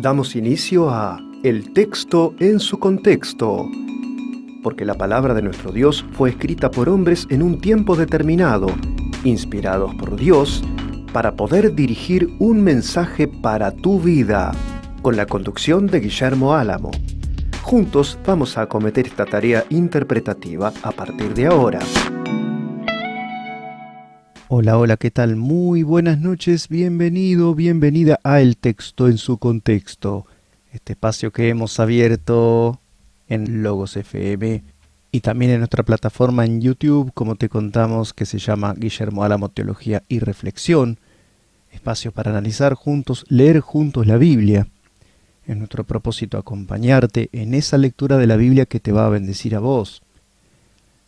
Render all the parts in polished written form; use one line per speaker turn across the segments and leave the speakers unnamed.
Damos inicio a El texto en su contexto, porque la palabra de nuestro Dios fue escrita por hombres en un tiempo determinado, inspirados por Dios, para poder dirigir un mensaje para tu vida, con la conducción de Guillermo Álamo. Juntos vamos a acometer esta tarea interpretativa a partir de ahora.
Hola, hola, ¿qué tal? Muy buenas noches, bienvenido, bienvenida a El texto en su contexto, este espacio que hemos abierto en Logos FM y también en nuestra plataforma en YouTube, como te contamos, que se llama Guillermo Álamo Teología y Reflexión, espacio para analizar juntos, leer juntos la Biblia. Es nuestro propósito acompañarte en esa lectura de la Biblia que te va a bendecir a vos.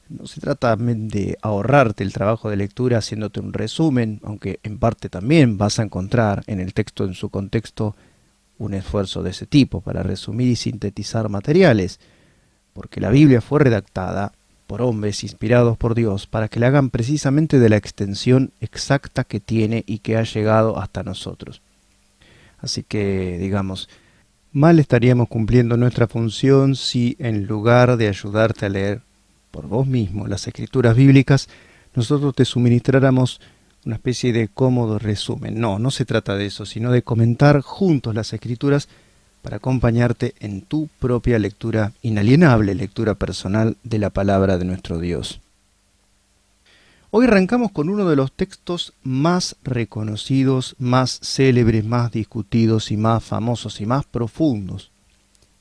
No se trata de ahorrarte el trabajo de lectura haciéndote un resumen, aunque en parte también vas a encontrar en el texto en su contexto un esfuerzo de ese tipo para resumir y sintetizar materiales, porque la Biblia fue redactada por hombres inspirados por Dios para que la hagan precisamente de la extensión exacta que tiene y que ha llegado hasta nosotros. Así que, digamos, mal estaríamos cumpliendo nuestra función si en lugar de ayudarte a leer por vos mismo las escrituras bíblicas, nosotros te suministráramos una especie de cómodo resumen. No se trata de eso, sino de comentar juntos las escrituras para acompañarte en tu propia lectura inalienable, lectura personal de la palabra de nuestro Dios. Hoy arrancamos con uno de los textos más reconocidos, más célebres, más discutidos y más famosos y más profundos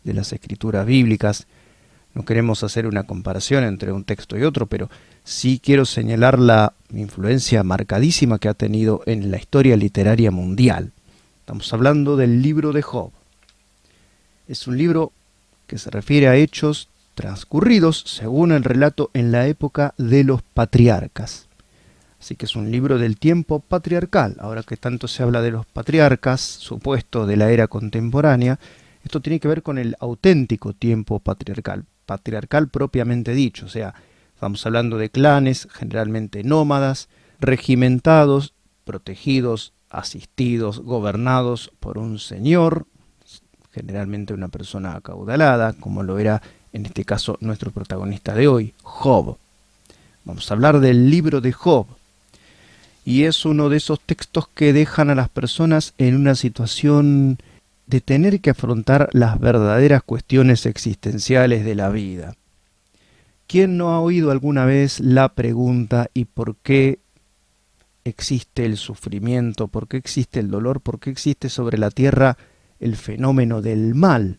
de las escrituras bíblicas. No queremos hacer una comparación entre un texto y otro, pero sí quiero señalar la influencia marcadísima que ha tenido en la historia literaria mundial. Estamos hablando del libro de Job. Es un libro que se refiere a hechos transcurridos, según el relato, en la época de los patriarcas. Así que es un libro del tiempo patriarcal. Ahora que tanto se habla de los patriarcas, supuesto de la era contemporánea, esto tiene que ver con el auténtico tiempo patriarcal propiamente dicho, o sea, estamos hablando de clanes generalmente nómadas, regimentados, protegidos, asistidos, gobernados por un señor, generalmente una persona acaudalada, como lo era en este caso nuestro protagonista de hoy, Job. Vamos a hablar del libro de Job, y es uno de esos textos que dejan a las personas en una situación de tener que afrontar las verdaderas cuestiones existenciales de la vida. ¿Quién no ha oído alguna vez la pregunta ¿y por qué existe el sufrimiento? ¿Por qué existe el dolor? ¿Por qué existe sobre la tierra el fenómeno del mal?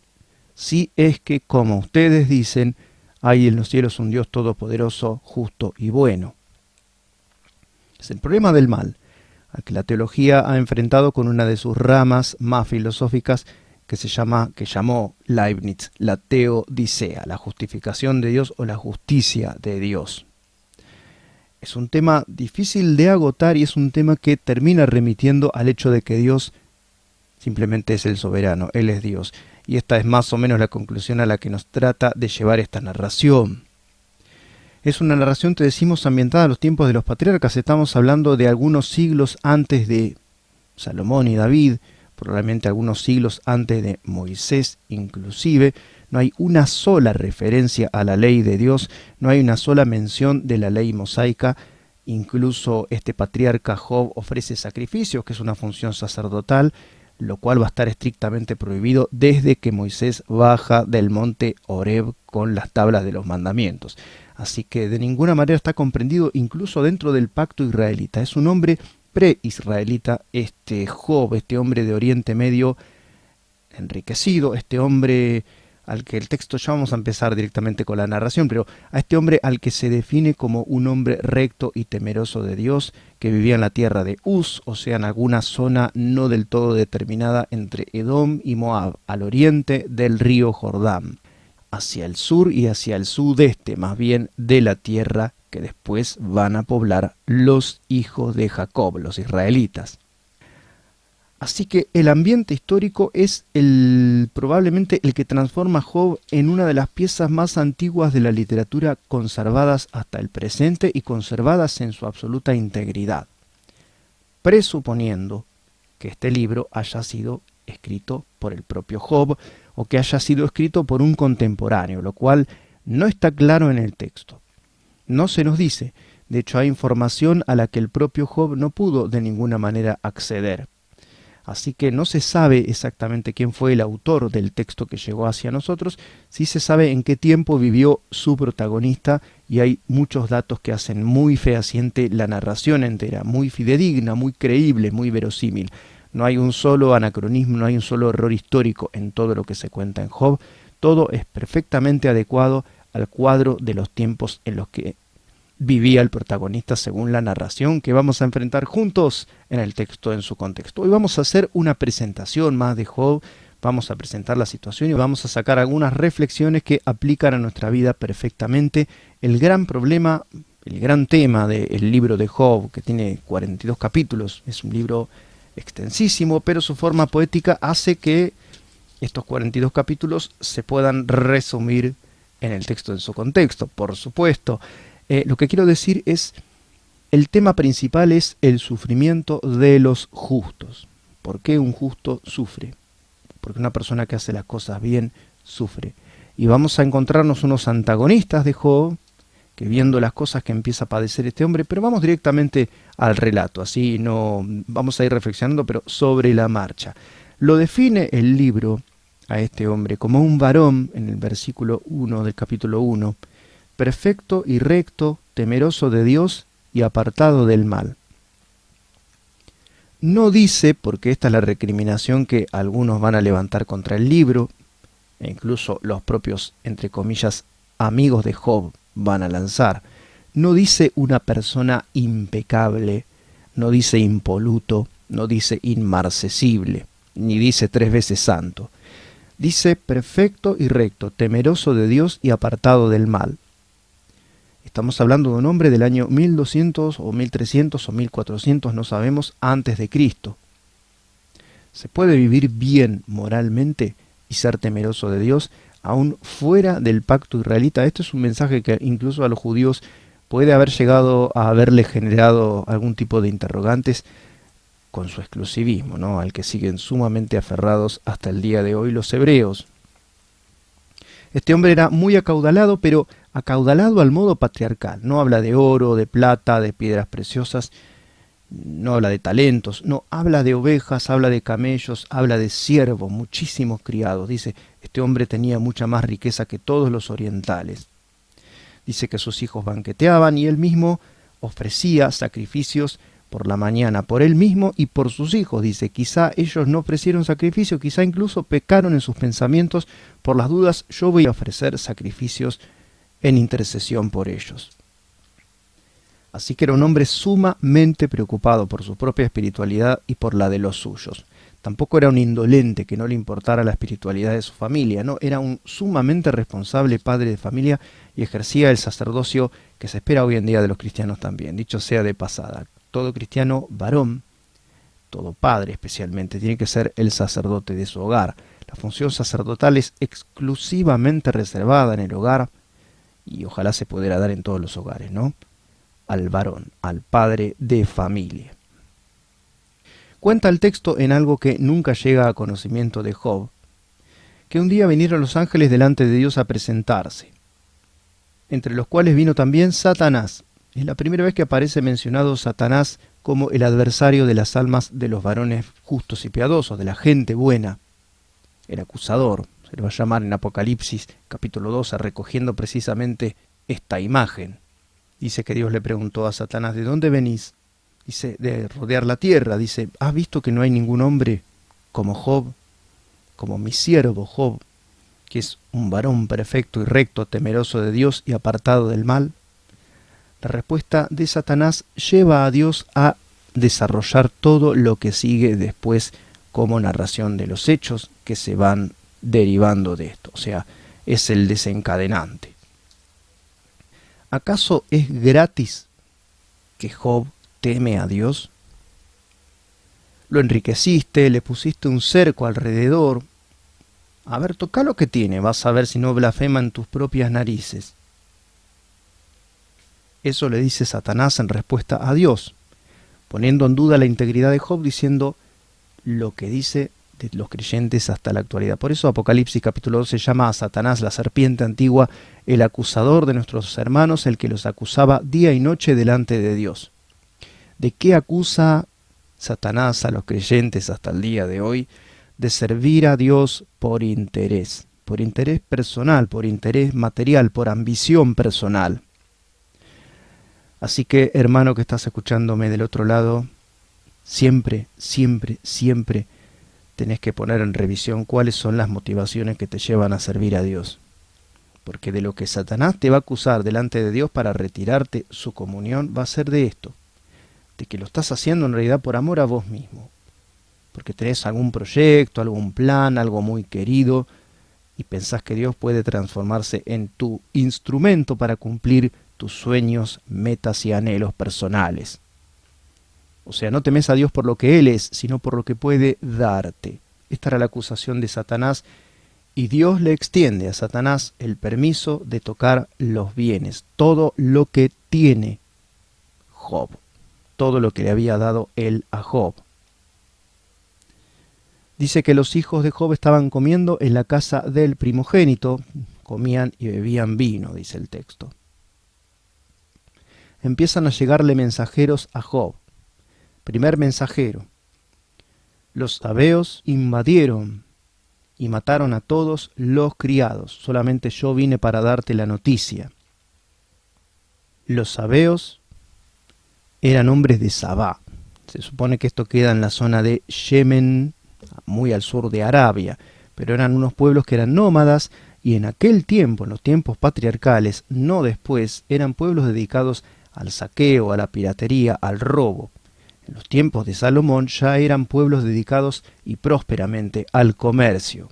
Si es que, como ustedes dicen, hay en los cielos un Dios todopoderoso, justo y bueno. Es el problema del mal, al que la teología ha enfrentado con una de sus ramas más filosóficas que llamó Leibniz la teodicea, la justificación de Dios o la justicia de Dios. Es un tema difícil de agotar y es un tema que termina remitiendo al hecho de que Dios simplemente es el soberano, Él es Dios. Y esta es más o menos la conclusión a la que nos trata de llevar esta narración. Es una narración, te decimos, ambientada a los tiempos de los patriarcas. Estamos hablando de algunos siglos antes de Salomón y David, probablemente algunos siglos antes de Moisés inclusive. No hay una sola referencia a la ley de Dios, no hay una sola mención de la ley mosaica. Incluso este patriarca Job ofrece sacrificios, que es una función sacerdotal, lo cual va a estar estrictamente prohibido desde que Moisés baja del monte Horeb con las tablas de los mandamientos. Así que de ninguna manera está comprendido incluso dentro del pacto israelita. Es un hombre pre-israelita, este Job, este hombre de Oriente Medio enriquecido, este hombre al que el texto, ya vamos a empezar directamente con la narración, pero a este hombre al que se define como un hombre recto y temeroso de Dios, que vivía en la tierra de Uz, o sea, en alguna zona no del todo determinada entre Edom y Moab, al oriente del río Jordán, hacia el sur y hacia el sudeste, más bien, de la tierra que después van a poblar los hijos de Jacob, los israelitas. Así que el ambiente histórico es probablemente el que transforma a Job en una de las piezas más antiguas de la literatura conservadas hasta el presente y conservadas en su absoluta integridad, presuponiendo que este libro haya sido escrito por el propio Job o que haya sido escrito por un contemporáneo, lo cual no está claro en el texto. No se nos dice. De hecho, hay información a la que el propio Job no pudo de ninguna manera acceder. Así que no se sabe exactamente quién fue el autor del texto que llegó hacia nosotros, sí se sabe en qué tiempo vivió su protagonista y hay muchos datos que hacen muy fehaciente la narración entera, muy fidedigna, muy creíble, muy verosímil. No hay un solo anacronismo, no hay un solo error histórico en todo lo que se cuenta en Job. Todo es perfectamente adecuado al cuadro de los tiempos en los que vivía el protagonista según la narración que vamos a enfrentar juntos en el texto en su contexto. Hoy vamos a hacer una presentación más de Job, vamos a presentar la situación y vamos a sacar algunas reflexiones que aplican a nuestra vida perfectamente. El gran problema, el gran tema del libro de Job, que tiene 42 capítulos, es un libro extensísimo, pero su forma poética hace que estos 42 capítulos se puedan resumir en el texto en su contexto, por supuesto. Lo que quiero decir es, el tema principal es el sufrimiento de los justos. ¿Por qué un justo sufre? Porque una persona que hace las cosas bien sufre. Y vamos a encontrarnos unos antagonistas de Job, que viendo las cosas que empieza a padecer este hombre, pero vamos directamente al relato, así no vamos a ir reflexionando, pero sobre la marcha. Lo define el libro a este hombre como un varón, en el versículo 1 del capítulo 1, perfecto y recto, temeroso de Dios y apartado del mal. No dice, porque esta es la recriminación que algunos van a levantar contra el libro, e incluso los propios, entre comillas, amigos de Job van a lanzar, no dice una persona impecable, no dice impoluto, no dice inmarcesible, ni dice 3 veces santo. Dice perfecto y recto, temeroso de Dios y apartado del mal. Estamos hablando de un hombre del año 1200 o 1300 o 1400, no sabemos, antes de Cristo. ¿Se puede vivir bien moralmente y ser temeroso de Dios aún fuera del pacto israelita? Este es un mensaje que incluso a los judíos puede haber llegado a haberle generado algún tipo de interrogantes con su exclusivismo, ¿no? Al que siguen sumamente aferrados hasta el día de hoy los hebreos. Este hombre era muy acaudalado, pero acaudalado al modo patriarcal. No habla de oro, de plata, de piedras preciosas, no habla de talentos, no, habla de ovejas, habla de camellos, habla de siervos, muchísimos criados. Dice, este hombre tenía mucha más riqueza que todos los orientales. Dice que sus hijos banqueteaban y él mismo ofrecía sacrificios por la mañana, por él mismo y por sus hijos. Dice, quizá ellos no ofrecieron sacrificio, quizá incluso pecaron en sus pensamientos. Por las dudas, yo voy a ofrecer sacrificios en intercesión por ellos. Así que era un hombre sumamente preocupado por su propia espiritualidad y por la de los suyos. Tampoco era un indolente que no le importara la espiritualidad de su familia, no, era un sumamente responsable padre de familia y ejercía el sacerdocio que se espera hoy en día de los cristianos también. Dicho sea de pasada, todo cristiano varón, todo padre especialmente, tiene que ser el sacerdote de su hogar. La función sacerdotal es exclusivamente reservada en el hogar y ojalá se pudiera dar en todos los hogares, ¿no? Al varón, al padre de familia. Cuenta el texto en algo que nunca llega a conocimiento de Job, que un día vinieron los ángeles delante de Dios a presentarse, entre los cuales vino también Satanás. Es la primera vez que aparece mencionado Satanás como el adversario de las almas de los varones justos y piadosos, de la gente buena. El acusador, se le va a llamar en Apocalipsis capítulo 12, recogiendo precisamente esta imagen. Dice que Dios le preguntó a Satanás, ¿de dónde venís? Dice, de rodear la tierra. Dice, ¿has visto que no hay ningún hombre como Job, como mi siervo Job, que es un varón perfecto y recto, temeroso de Dios y apartado del mal? La respuesta de Satanás lleva a Dios a desarrollar todo lo que sigue después como narración de los hechos que se van derivando de esto. O sea, es el desencadenante. ¿Acaso es gratis que Job teme a Dios? Lo enriqueciste, le pusiste un cerco alrededor. A ver, toca lo que tiene, vas a ver si no blasfema en tus propias narices. Eso le dice Satanás en respuesta a Dios, poniendo en duda la integridad de Job, diciendo, lo que dice de los creyentes hasta la actualidad. Por eso Apocalipsis capítulo 12 llama a Satanás, la serpiente antigua, el acusador de nuestros hermanos, el que los acusaba día y noche delante de Dios. ¿De qué acusa Satanás a los creyentes hasta el día de hoy? De servir a Dios por interés personal, por interés material, por ambición personal. Así que, hermano que estás escuchándome del otro lado, siempre tenés que poner en revisión cuáles son las motivaciones que te llevan a servir a Dios. Porque de lo que Satanás te va a acusar delante de Dios para retirarte su comunión va a ser de esto, de que lo estás haciendo en realidad por amor a vos mismo, porque tenés algún proyecto, algún plan, algo muy querido, y pensás que Dios puede transformarse en tu instrumento para cumplir tus sueños, metas y anhelos personales. O sea, no temes a Dios por lo que Él es, sino por lo que puede darte. Esta era la acusación de Satanás, y Dios le extiende a Satanás el permiso de tocar los bienes, todo lo que tiene Job, todo lo que le había dado él a Job. Dice que los hijos de Job estaban comiendo en la casa del primogénito, comían y bebían vino, dice el texto. Empiezan a llegarle mensajeros a Job. Primer mensajero: los sabeos invadieron y mataron a todos los criados, solamente yo vine para darte la noticia. Los sabeos eran hombres de Sabá. Se supone que esto queda en la zona de Yemen, muy al sur de Arabia, pero eran unos pueblos que eran nómadas, y en aquel tiempo, en los tiempos patriarcales, no después, eran pueblos dedicados al saqueo, a la piratería, al robo. En los tiempos de Salomón ya eran pueblos dedicados y prósperamente al comercio.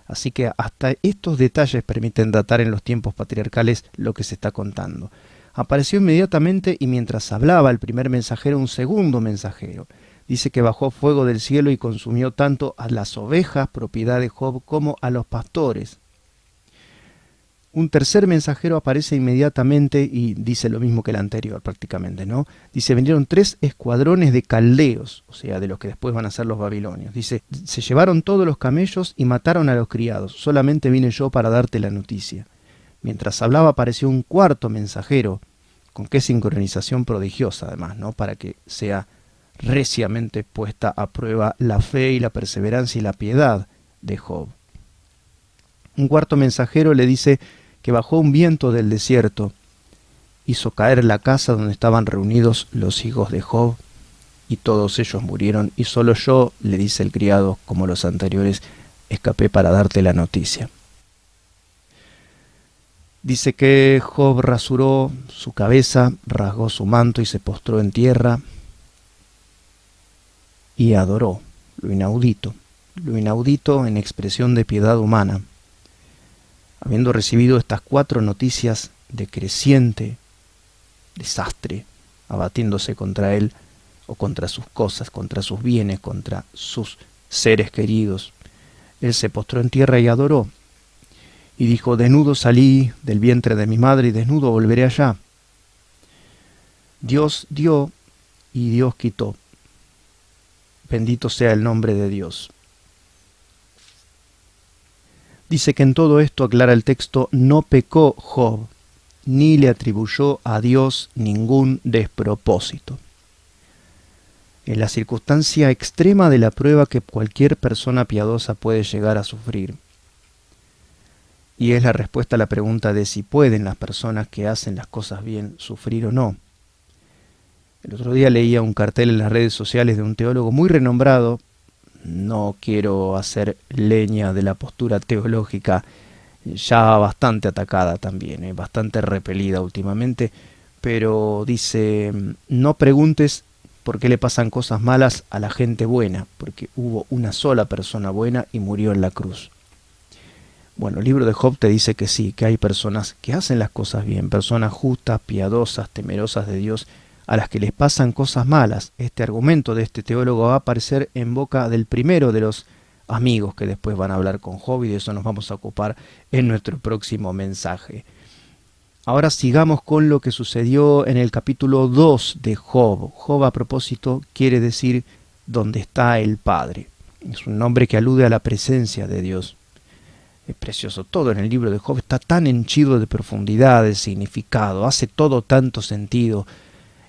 Así que hasta estos detalles permiten datar en los tiempos patriarcales lo que se está contando. Apareció inmediatamente, y mientras hablaba el primer mensajero, un segundo mensajero. Dice que bajó fuego del cielo y consumió tanto a las ovejas, propiedad de Job, como a los pastores. Un tercer mensajero aparece inmediatamente y dice lo mismo que el anterior prácticamente, ¿no? Dice, vinieron 3 escuadrones de caldeos, o sea, de los que después van a ser los babilonios. Dice, se llevaron todos los camellos y mataron a los criados. Solamente vine yo para darte la noticia. Mientras hablaba apareció un cuarto mensajero, con qué sincronización prodigiosa además, ¿no? Para que sea reciamente puesta a prueba la fe y la perseverancia y la piedad de Job. Un cuarto mensajero le dice que bajó un viento del desierto, hizo caer la casa donde estaban reunidos los hijos de Job, y todos ellos murieron, y solo yo, le dice el criado, como los anteriores, escapé para darte la noticia. Dice que Job rasuró su cabeza, rasgó su manto y se postró en tierra y adoró lo inaudito en expresión de piedad humana. Habiendo recibido estas 4 noticias de creciente desastre, abatiéndose contra él o contra sus cosas, contra sus bienes, contra sus seres queridos, él se postró en tierra y adoró. Y dijo, desnudo salí del vientre de mi madre y desnudo volveré allá. Dios dio y Dios quitó. Bendito sea el nombre de Dios. Dice que en todo esto, aclara el texto, no pecó Job, ni le atribuyó a Dios ningún despropósito. En la circunstancia extrema de la prueba que cualquier persona piadosa puede llegar a sufrir. Y es la respuesta a la pregunta de si pueden las personas que hacen las cosas bien sufrir o no. El otro día leía un cartel en las redes sociales de un teólogo muy renombrado. No quiero hacer leña de la postura teológica, ya bastante atacada también, bastante repelida últimamente, pero dice, no preguntes por qué le pasan cosas malas a la gente buena, porque hubo una sola persona buena y murió en la cruz. Bueno, el libro de Job te dice que sí, que hay personas que hacen las cosas bien, personas justas, piadosas, temerosas de Dios, a las que les pasan cosas malas. Este argumento de este teólogo va a aparecer en boca del primero de los amigos que después van a hablar con Job, y de eso nos vamos a ocupar en nuestro próximo mensaje. Ahora sigamos con lo que sucedió en el capítulo 2 de Job. Job, a propósito, quiere decir donde está el Padre. Es un nombre que alude a la presencia de Dios. Es precioso. Todo en el libro de Job está tan henchido de profundidad, de significado. Hace todo tanto sentido.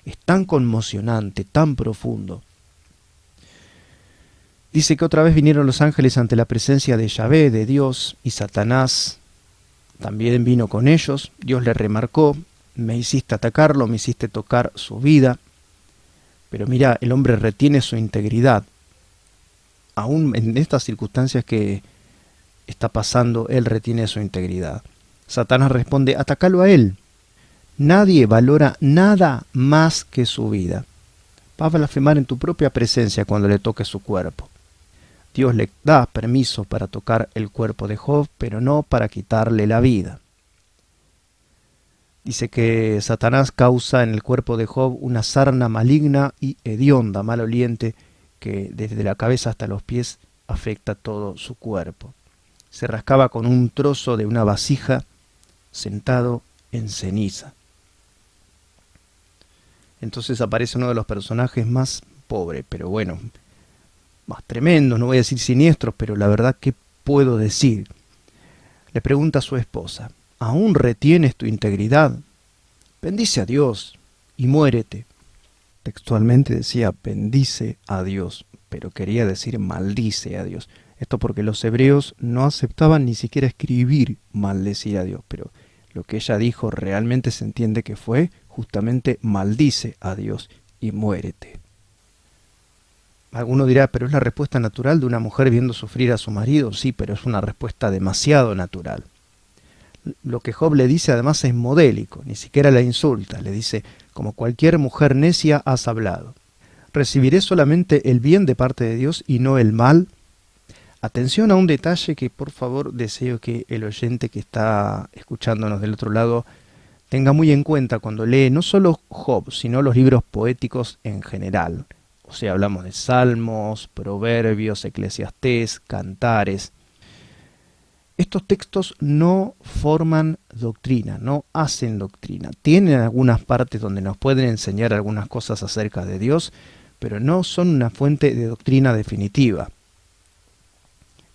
Es tan conmocionante, tan profundo. Dice que otra vez vinieron los ángeles ante la presencia de Yahvé, de Dios, y Satanás también vino con ellos. Dios le remarcó: me hiciste atacarlo, me hiciste tocar su vida. Pero mira, el hombre retiene su integridad. Aún en estas circunstancias que está pasando, él retiene su integridad. Satanás responde: atacalo a él. Nadie valora nada más que su vida. Va a blasfemar en tu propia presencia cuando le toque su cuerpo. Dios le da permiso para tocar el cuerpo de Job, pero no para quitarle la vida. Dice que Satanás causa en el cuerpo de Job una sarna maligna y hedionda, maloliente, que desde la cabeza hasta los pies afecta todo su cuerpo. Se rascaba con un trozo de una vasija, sentado en ceniza. Entonces aparece uno de los personajes más pobres, pero bueno, más tremendos, no voy a decir siniestros, pero la verdad, ¿qué puedo decir? Le pregunta a su esposa: ¿aún retienes tu integridad? Bendice a Dios y muérete. Textualmente decía bendice a Dios, pero quería decir maldice a Dios. Esto porque los hebreos no aceptaban ni siquiera escribir maldecir a Dios, pero lo que ella dijo realmente se entiende que fue justamente maldice a Dios y muérete. Alguno dirá, pero es la respuesta natural de una mujer viendo sufrir a su marido. Sí, pero es una respuesta demasiado natural. Lo que Job le dice además es modélico, ni siquiera la insulta. Le dice: como cualquier mujer necia has hablado. ¿Recibiré solamente el bien de parte de Dios y no el mal? Atención a un detalle que por favor deseo que el oyente que está escuchándonos del otro lado tenga muy en cuenta cuando lee no solo Job, sino los libros poéticos en general. O sea, hablamos de Salmos, Proverbios, Eclesiastés, Cantares. Estos textos no forman doctrina, no hacen doctrina. Tienen algunas partes donde nos pueden enseñar algunas cosas acerca de Dios, pero no son una fuente de doctrina definitiva.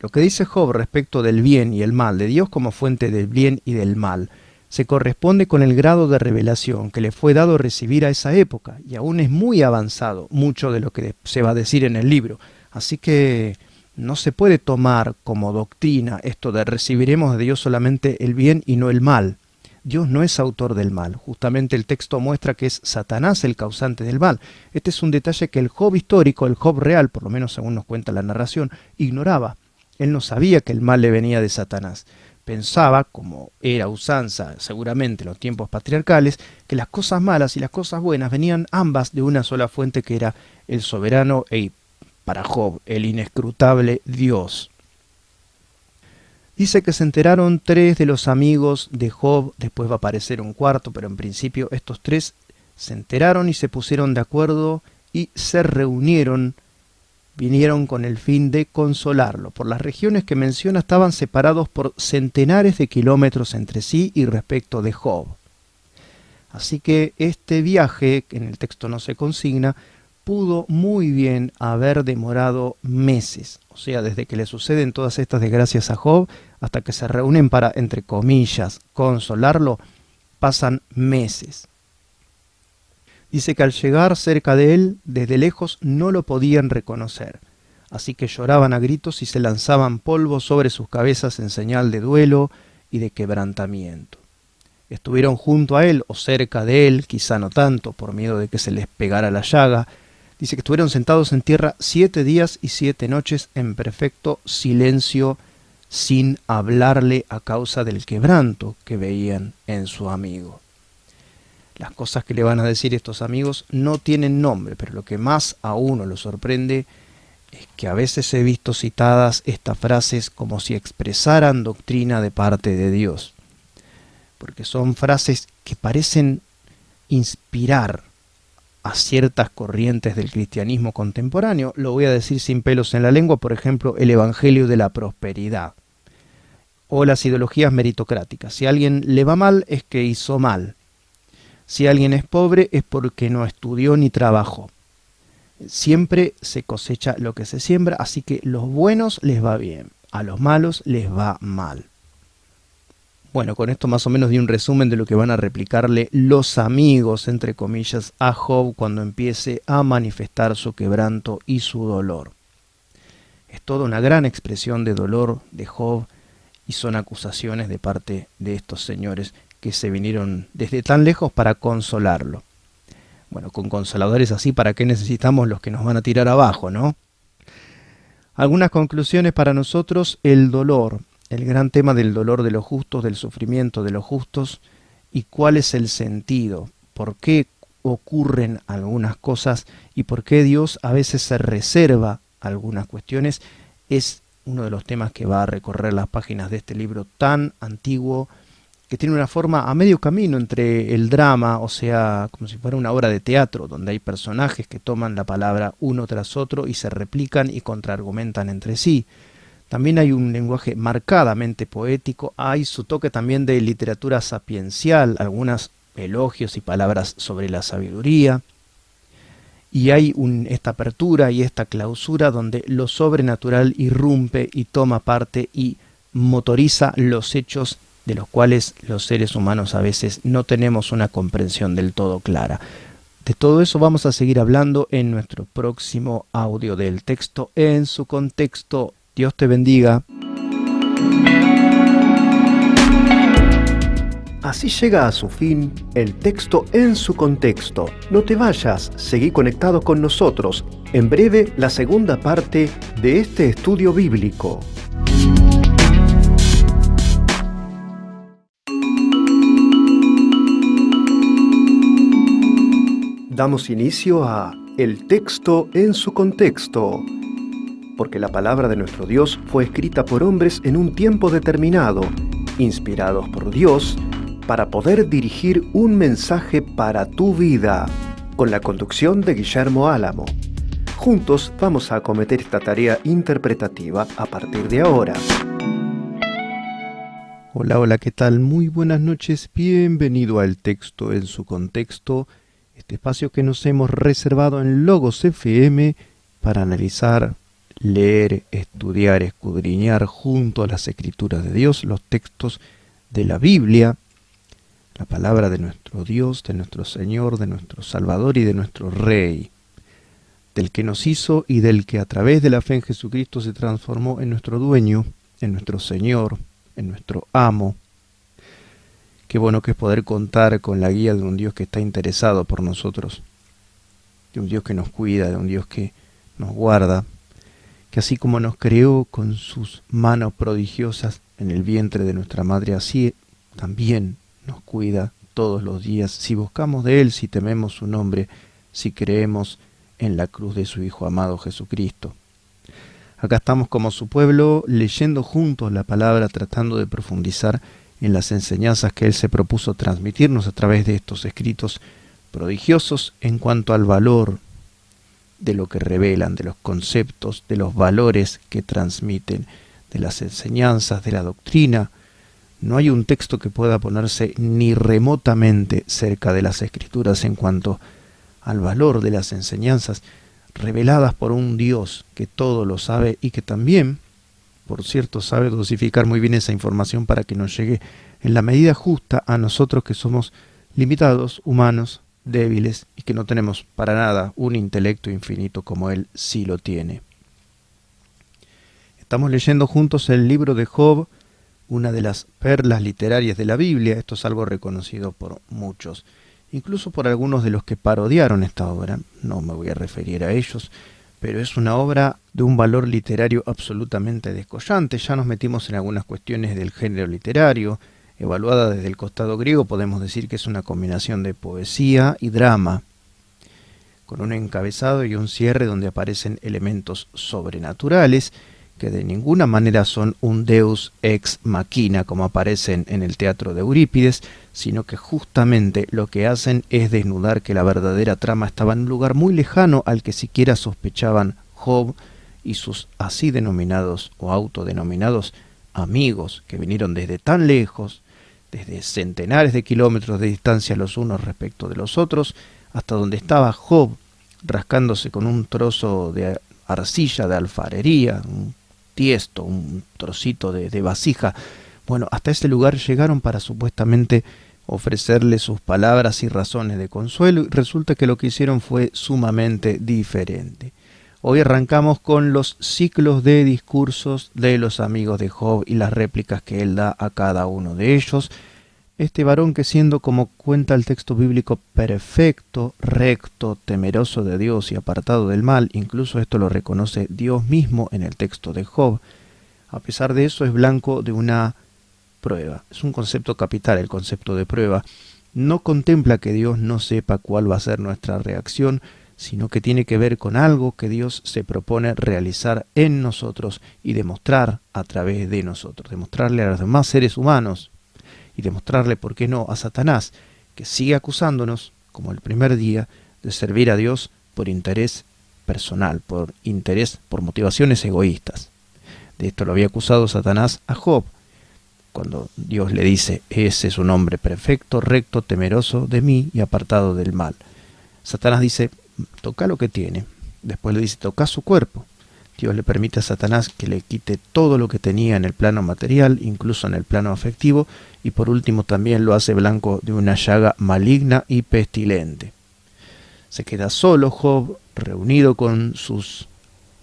Lo que dice Job respecto del bien y el mal, de Dios como fuente del bien y del mal, se corresponde con el grado de revelación que le fue dado recibir a esa época, y aún es muy avanzado mucho de lo que se va a decir en el libro. Así que no se puede tomar como doctrina esto de recibiremos de Dios solamente el bien y no el mal. Dios no es autor del mal. Justamente el texto muestra que es Satanás el causante del mal. Este es un detalle que el Job histórico, el Job real, por lo menos según nos cuenta la narración, ignoraba. Él no sabía que el mal le venía de Satanás. Pensaba, como era usanza seguramente en los tiempos patriarcales, que las cosas malas y las cosas buenas venían ambas de una sola fuente, que era el soberano y, para Job, el inescrutable Dios. Dice que se enteraron 3 de los amigos de Job, después va a aparecer un cuarto, pero en principio estos 3 se enteraron y se pusieron de acuerdo y se reunieron. Vinieron con el fin de consolarlo. Por las regiones que menciona estaban separados por centenares de kilómetros entre sí y respecto de Job. Así que este viaje, que en el texto no se consigna, pudo muy bien haber demorado meses. O sea, desde que le suceden todas estas desgracias a Job hasta que se reúnen para, entre comillas, consolarlo, pasan meses. Dice que al llegar cerca de él, desde lejos no lo podían reconocer. Así que lloraban a gritos y se lanzaban polvo sobre sus cabezas en señal de duelo y de quebrantamiento. Estuvieron junto a él o cerca de él, quizá no tanto, por miedo de que se les pegara la llaga. Dice que estuvieron sentados en tierra 7 días y 7 noches en perfecto silencio, sin hablarle a causa del quebranto que veían en su amigo. Las cosas que le van a decir estos amigos no tienen nombre, pero lo que más a uno lo sorprende es que a veces he visto citadas estas frases como si expresaran doctrina de parte de Dios, porque son frases que parecen inspirar a ciertas corrientes del cristianismo contemporáneo. Lo voy a decir sin pelos en la lengua, por ejemplo, el Evangelio de la Prosperidad o las ideologías meritocráticas. Si a alguien le va mal es que hizo mal. Si alguien es pobre es porque no estudió ni trabajó. Siempre se cosecha lo que se siembra, así que a los buenos les va bien, a los malos les va mal. Bueno, con esto más o menos di un resumen de lo que van a replicarle los amigos, entre comillas, a Job cuando empiece a manifestar su quebranto y su dolor. Es toda una gran expresión de dolor de Job y son acusaciones de parte de estos señores que se vinieron desde tan lejos para consolarlo. Bueno, con consoladores así, ¿para qué necesitamos los que nos van a tirar abajo, no? Algunas conclusiones para nosotros: el dolor, el gran tema del dolor de los justos, del sufrimiento de los justos, y cuál es el sentido, por qué ocurren algunas cosas y por qué Dios a veces se reserva algunas cuestiones, es uno de los temas que va a recorrer las páginas de este libro tan antiguo, que tiene una forma a medio camino entre el drama, o sea, como si fuera una obra de teatro, donde hay personajes que toman la palabra uno tras otro y se replican y contraargumentan entre sí. También hay un lenguaje marcadamente poético, hay su toque también de literatura sapiencial, algunos elogios y palabras sobre la sabiduría, y hay esta apertura y esta clausura donde lo sobrenatural irrumpe y toma parte y motoriza los hechos de los cuales los seres humanos a veces no tenemos una comprensión del todo clara. De todo eso vamos a seguir hablando en nuestro próximo audio del texto en su contexto. Dios te bendiga.
Así llega a su fin el texto en su contexto. No te vayas, seguí conectado con nosotros. En breve, la segunda parte de este estudio bíblico. Damos inicio a El texto en su contexto, porque la palabra de nuestro Dios fue escrita por hombres en un tiempo determinado, inspirados por Dios, para poder dirigir un mensaje para tu vida, con la conducción de Guillermo Álamo. Juntos vamos a acometer esta tarea interpretativa a partir de ahora.
Hola, hola, ¿qué tal? Muy buenas noches, bienvenido al texto en su contexto, este espacio que nos hemos reservado en Logos FM para analizar, leer, estudiar, escudriñar junto a las Escrituras de Dios, los textos de la Biblia, la palabra de nuestro Dios, de nuestro Señor, de nuestro Salvador y de nuestro Rey, del que nos hizo y del que a través de la fe en Jesucristo se transformó en nuestro dueño, en nuestro Señor, en nuestro amo. Qué bueno que es poder contar con la guía de un Dios que está interesado por nosotros, de un Dios que nos cuida, de un Dios que nos guarda, que así como nos creó con sus manos prodigiosas en el vientre de nuestra madre, así también nos cuida todos los días, si buscamos de Él, si tememos su nombre, si creemos en la cruz de su Hijo amado Jesucristo. Acá estamos como su pueblo, leyendo juntos la palabra, tratando de profundizar en las enseñanzas que Él se propuso transmitirnos a través de estos escritos prodigiosos en cuanto al valor de lo que revelan, de los conceptos, de los valores que transmiten, de las enseñanzas, de la doctrina. No hay un texto que pueda ponerse ni remotamente cerca de las Escrituras en cuanto al valor de las enseñanzas reveladas por un Dios que todo lo sabe y que también, por cierto, sabe dosificar muy bien esa información para que nos llegue en la medida justa a nosotros que somos limitados, humanos, débiles y que no tenemos para nada un intelecto infinito como Él sí lo tiene. Estamos leyendo juntos el libro de Job, una de las perlas literarias de la Biblia. Esto es algo reconocido por muchos, incluso por algunos de los que parodiaron esta obra. No me voy a referir a ellos, pero es una obra de un valor literario absolutamente descollante. Ya nos metimos en algunas cuestiones del género literario. Evaluada desde el costado griego, podemos decir que es una combinación de poesía y drama, con un encabezado y un cierre donde aparecen elementos sobrenaturales que de ninguna manera son un deus ex machina como aparecen en el teatro de Eurípides, sino que justamente lo que hacen es desnudar que la verdadera trama estaba en un lugar muy lejano al que siquiera sospechaban Job y sus así denominados o autodenominados amigos que vinieron desde tan lejos, desde centenares de kilómetros de distancia los unos respecto de los otros, hasta donde estaba Job, rascándose con un trozo de arcilla de alfarería, un tiesto, un trocito de vasija. Bueno, hasta ese lugar llegaron para supuestamente ofrecerle sus palabras y razones de consuelo, y resulta que lo que hicieron fue sumamente diferente. Hoy arrancamos con los ciclos de discursos de los amigos de Job y las réplicas que él da a cada uno de ellos. Este varón que, siendo, como cuenta el texto bíblico, perfecto, recto, temeroso de Dios y apartado del mal, incluso esto lo reconoce Dios mismo en el texto de Job, a pesar de eso es blanco de una prueba. Es un concepto capital, el concepto de prueba. No contempla que Dios no sepa cuál va a ser nuestra reacción, sino que tiene que ver con algo que Dios se propone realizar en nosotros y demostrar a través de nosotros, demostrarle a los demás seres humanos y demostrarle, ¿por qué no?, a Satanás, que sigue acusándonos, como el primer día, de servir a Dios por interés personal, por motivaciones egoístas. De esto lo había acusado Satanás a Job, cuando Dios le dice: ese es un hombre perfecto, recto, temeroso de mí y apartado del mal. Satanás dice: toca lo que tiene. Después le dice: toca su cuerpo. Dios le permite a Satanás que le quite todo lo que tenía en el plano material, incluso en el plano afectivo, y por último también lo hace blanco de una llaga maligna y pestilente. Se queda solo Job, reunido con sus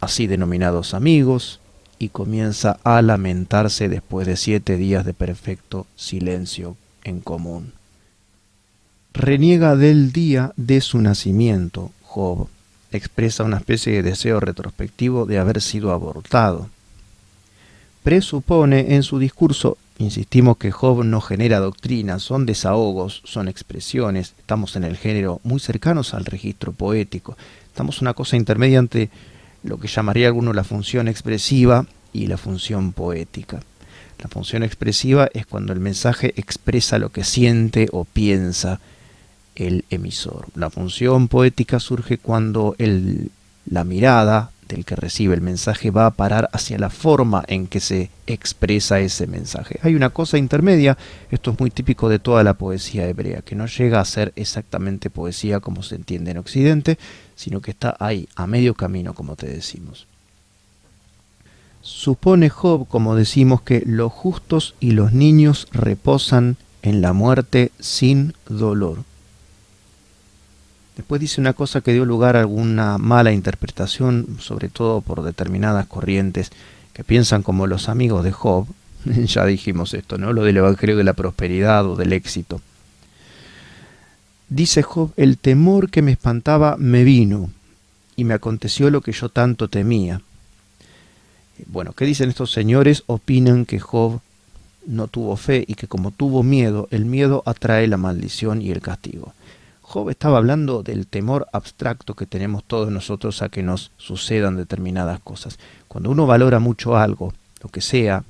así denominados amigos, y comienza a lamentarse después de 7 días de perfecto silencio en común. Reniega del día de su nacimiento. Job expresa una especie de deseo retrospectivo de haber sido abortado. Presupone en su discurso, insistimos que Job no genera doctrinas, son desahogos, son expresiones, estamos en el género muy cercanos al registro poético, estamos una cosa intermedia entre lo que llamaría alguno la función expresiva y la función poética. La función expresiva es cuando el mensaje expresa lo que siente o piensa el emisor. La función poética surge cuando la mirada del que recibe el mensaje va a parar hacia la forma en que se expresa ese mensaje. Hay una cosa intermedia, esto es muy típico de toda la poesía hebrea, que no llega a ser exactamente poesía como se entiende en Occidente, sino que está ahí, a medio camino, como te decimos. Supone Job, como decimos, que los justos y los niños reposan en la muerte sin dolor. Después dice una cosa que dio lugar a alguna mala interpretación, sobre todo por determinadas corrientes que piensan como los amigos de Job. Ya dijimos esto, ¿no? Lo del evangelio de la prosperidad o del éxito. Dice Job: el temor que me espantaba me vino, y me aconteció lo que yo tanto temía. Bueno, ¿qué dicen estos señores? Opinan que Job no tuvo fe y que como tuvo miedo, el miedo atrae la maldición y el castigo. Job estaba hablando del temor abstracto que tenemos todos nosotros a que nos sucedan determinadas cosas. Cuando uno valora mucho algo, lo que sea,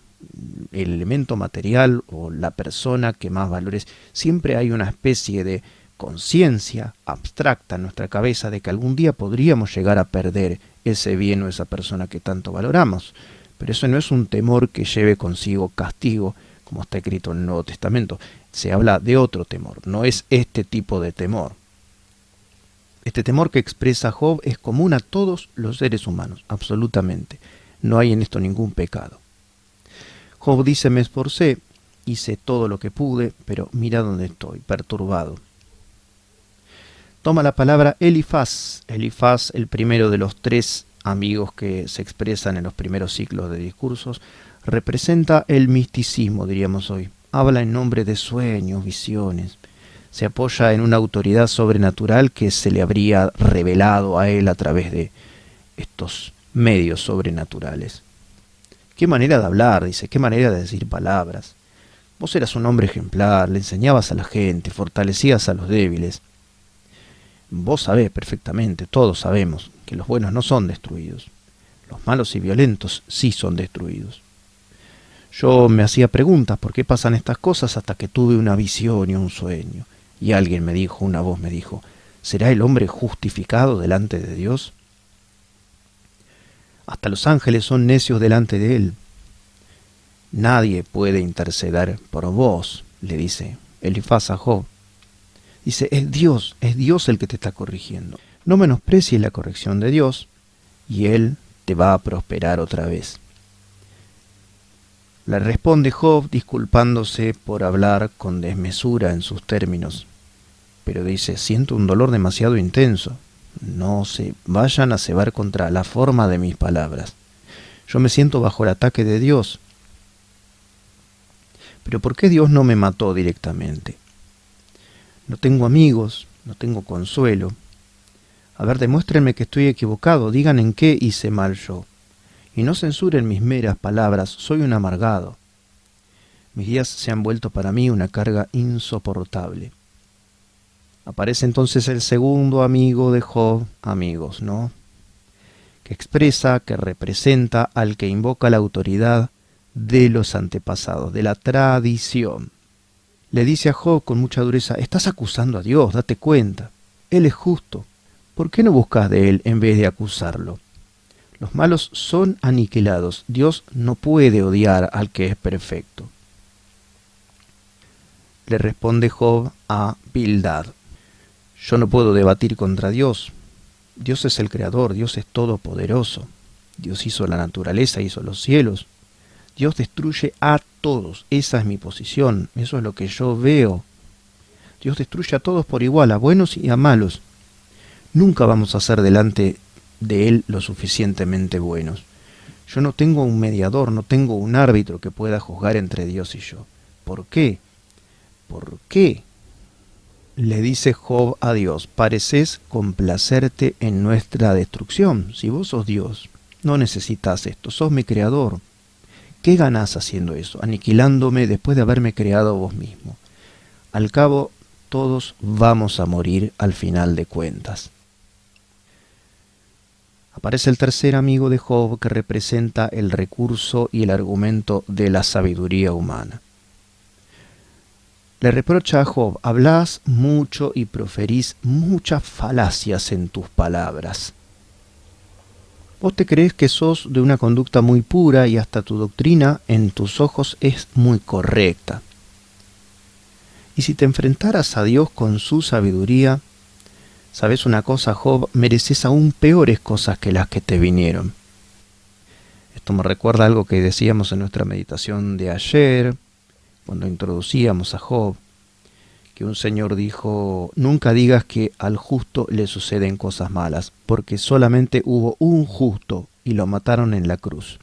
el elemento material o la persona que más valores, siempre hay una especie de conciencia abstracta en nuestra cabeza de que algún día podríamos llegar a perder ese bien o esa persona que tanto valoramos. Pero eso no es un temor que lleve consigo castigo, como está escrito en el Nuevo Testamento. Se habla de otro temor, no es este tipo de temor. Este temor que expresa Job es común a todos los seres humanos, absolutamente. No hay en esto ningún pecado. Job dice: me esforcé, hice todo lo que pude, pero mira dónde estoy, perturbado. Toma la palabra Elifaz. Elifaz, el primero de los 3 amigos que se expresan en los primeros ciclos de discursos, representa el misticismo, diríamos hoy. Habla en nombre de sueños, visiones. Se apoya en una autoridad sobrenatural que se le habría revelado a él a través de estos medios sobrenaturales. Qué manera de hablar, dice, qué manera de decir palabras. Vos eras un hombre ejemplar, le enseñabas a la gente, fortalecías a los débiles. Vos sabés perfectamente, todos sabemos, que los buenos no son destruidos. Los malos y violentos sí son destruidos. Yo me hacía preguntas, ¿por qué pasan estas cosas? Hasta que tuve una visión y un sueño. Y alguien me dijo, una voz me dijo: ¿será el hombre justificado delante de Dios? Hasta los ángeles son necios delante de él. Nadie puede interceder por vos, le dice Elifaz a Job. Dice: es Dios el que te está corrigiendo. No menosprecies la corrección de Dios y Él te va a prosperar otra vez. Le responde Job disculpándose por hablar con desmesura en sus términos, pero dice: siento un dolor demasiado intenso. No se vayan a cebar contra la forma de mis palabras. Yo me siento bajo el ataque de Dios. Pero ¿por qué Dios no me mató directamente? No tengo amigos, no tengo consuelo. A ver, demuéstrenme que estoy equivocado, digan en qué hice mal yo. Y no censuren mis meras palabras, soy un amargado. Mis días se han vuelto para mí una carga insoportable. Aparece entonces el segundo amigo de Job, amigos, ¿no? Que expresa, que representa al que invoca la autoridad de los antepasados, de la tradición. Le dice a Job con mucha dureza: estás acusando a Dios, date cuenta. Él es justo. ¿Por qué no buscas de Él en vez de acusarlo? Los malos son aniquilados. Dios no puede odiar al que es perfecto. Le responde Job a Bildad: yo no puedo debatir contra Dios. Dios es el creador, Dios es todopoderoso. Dios hizo la naturaleza, hizo los cielos. Dios destruye a todos. Esa es mi posición, eso es lo que yo veo. Dios destruye a todos por igual, a buenos y a malos. Nunca vamos a ser delante de Él lo suficientemente buenos. Yo no tengo un mediador, no tengo un árbitro que pueda juzgar entre Dios y yo. ¿Por qué? ¿Por qué? Le dice Job a Dios: pareces complacerte en nuestra destrucción. Si vos sos Dios, no necesitas esto, sos mi creador. ¿Qué ganás haciendo eso? Aniquilándome después de haberme creado vos mismo. Al cabo, todos vamos a morir al final de cuentas. Aparece el tercer amigo de Job, que representa el recurso y el argumento de la sabiduría humana. Le reprocha a Job: hablás mucho y proferís muchas falacias en tus palabras. Vos te crees que sos de una conducta muy pura y hasta tu doctrina en tus ojos es muy correcta. Y si te enfrentaras a Dios con su sabiduría, ¿sabes una cosa, Job? Mereces aún peores cosas que las que te vinieron. Esto me recuerda algo que decíamos en nuestra meditación de ayer, cuando introducíamos a Job, que un señor dijo: nunca digas que al justo le suceden cosas malas, porque solamente hubo un justo y lo mataron en la cruz.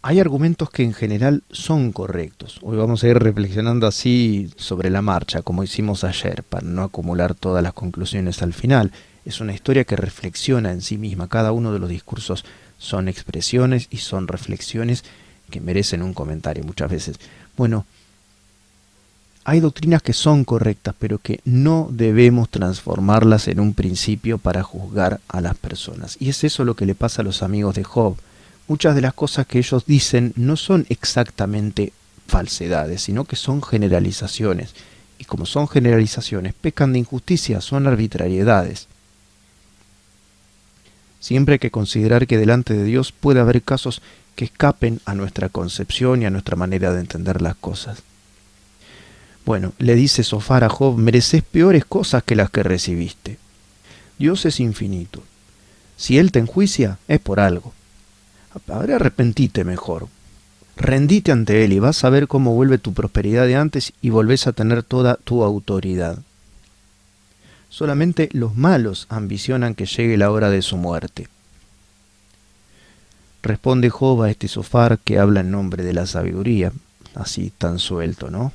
Hay argumentos que en general son correctos. Hoy vamos a ir reflexionando así sobre la marcha, como hicimos ayer, para no acumular todas las conclusiones al final. Es una historia que reflexiona en sí misma. Cada uno de los discursos son expresiones y son reflexiones que merecen un comentario muchas veces. Bueno, hay doctrinas que son correctas, pero que no debemos transformarlas en un principio para juzgar a las personas. Y es eso lo que le pasa a los amigos de Job. Muchas de las cosas que ellos dicen no son exactamente falsedades, sino que son generalizaciones. Y como son generalizaciones, pecan de injusticia, son arbitrariedades. Siempre hay que considerar que delante de Dios puede haber casos que escapen a nuestra concepción y a nuestra manera de entender las cosas. Bueno, le dice Zofar a Job: mereces peores cosas que las que recibiste. Dios es infinito. Si Él te enjuicia, es por algo. Ahora arrepentite mejor. Rendite ante Él y vas a ver cómo vuelve tu prosperidad de antes y volvés a tener toda tu autoridad. Solamente los malos ambicionan que llegue la hora de su muerte. Responde Job a este Zofar, que habla en nombre de la sabiduría, así tan suelto, ¿no?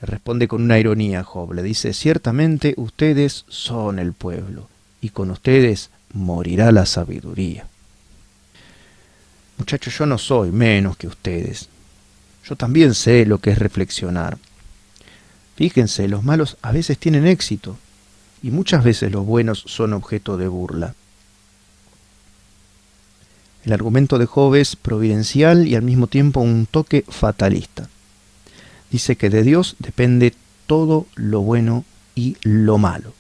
Le responde con una ironía Job, le dice: ciertamente ustedes son el pueblo, y con ustedes morirá la sabiduría. Muchachos, yo no soy menos que ustedes. Yo también sé lo que es reflexionar. Fíjense, los malos a veces tienen éxito, y muchas veces los buenos son objeto de burla. El argumento de Job es providencial y al mismo tiempo un toque fatalista. Dice que de Dios depende todo lo bueno y lo malo.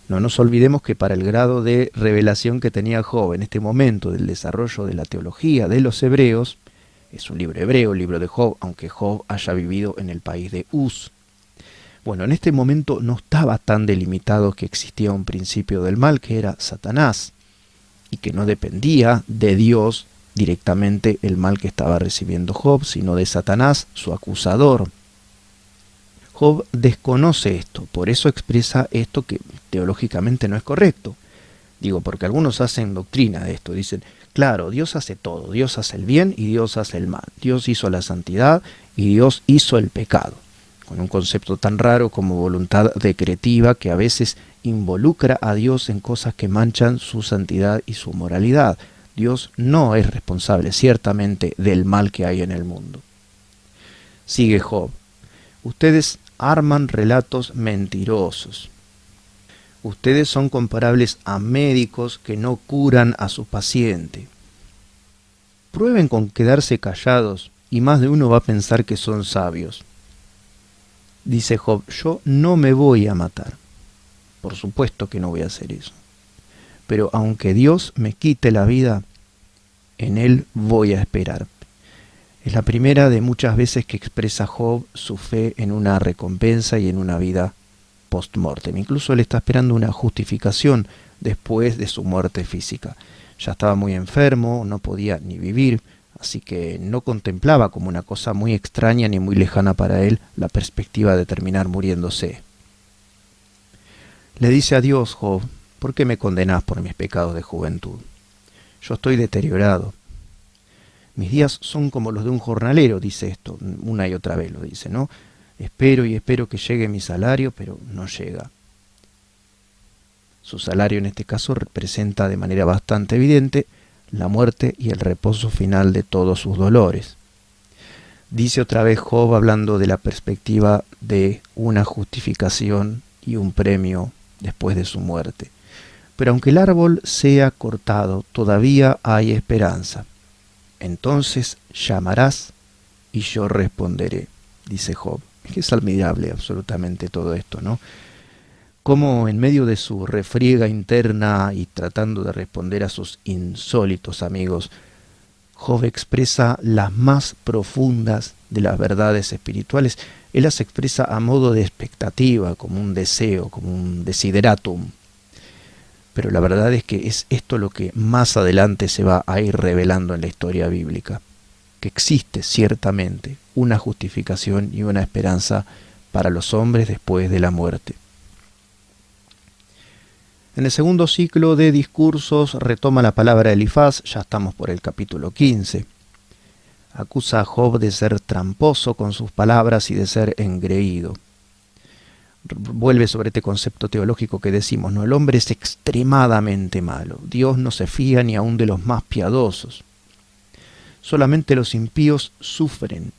No nos olvidemos que para el grado de revelación que tenía Job en este momento del desarrollo de la teología de los hebreos, es un libro hebreo, el libro de Job, aunque Job haya vivido en el país de Uz. Bueno, en este momento no estaba tan delimitado que existía un principio del mal, que era Satanás, y que no dependía de Dios directamente el mal que estaba recibiendo Job, sino de Satanás, su acusador. Job desconoce esto, por eso expresa esto que teológicamente no es correcto. Digo, porque algunos hacen doctrina de esto, dicen, claro, Dios hace todo, Dios hace el bien y Dios hace el mal, Dios hizo la santidad y Dios hizo el pecado, con un concepto tan raro como voluntad decretiva que a veces involucra a Dios en cosas que manchan su santidad y su moralidad. Dios no es responsable, ciertamente, del mal que hay en el mundo. Sigue Job. Ustedes arman relatos mentirosos. Ustedes son comparables a médicos que no curan a su paciente. Prueben con quedarse callados y más de uno va a pensar que son sabios. Dice Job, yo no me voy a matar. Por supuesto que no voy a hacer eso. Pero aunque Dios me quite la vida, en Él voy a esperar. Es la primera de muchas veces que expresa Job su fe en una recompensa y en una vida post-mortem. Incluso él está esperando una justificación después de su muerte física. Ya estaba muy enfermo, no podía ni vivir, así que no contemplaba como una cosa muy extraña ni muy lejana para él la perspectiva de terminar muriéndose. Le dice a Dios, Job, ¿por qué me condenás por mis pecados de juventud? Yo estoy deteriorado. Mis días son como los de un jornalero, dice esto, una y otra vez lo dice, ¿no? Espero y espero que llegue mi salario, pero no llega. Su salario en este caso representa de manera bastante evidente la muerte y el reposo final de todos sus dolores. Dice otra vez Job hablando de la perspectiva de una justificación y un premio después de su muerte. Pero aunque el árbol sea cortado, todavía hay esperanza. Entonces llamarás y yo responderé, dice Job. Es que es admirable absolutamente todo esto, ¿no? Como en medio de su refriega interna y tratando de responder a sus insólitos amigos, Job expresa las más profundas de las verdades espirituales. Él las expresa a modo de expectativa, como un deseo, como un desideratum. Pero la verdad es que es esto lo que más adelante se va a ir revelando en la historia bíblica, que existe ciertamente una justificación y una esperanza para los hombres después de la muerte. En el segundo ciclo de discursos retoma la palabra Elifaz, ya estamos por el capítulo 15. Acusa a Job de ser tramposo con sus palabras y de ser engreído. Vuelve sobre este concepto teológico que decimos, ¿no? El hombre es extremadamente malo. Dios no se fía ni aun de los más piadosos. Solamente los impíos sufren,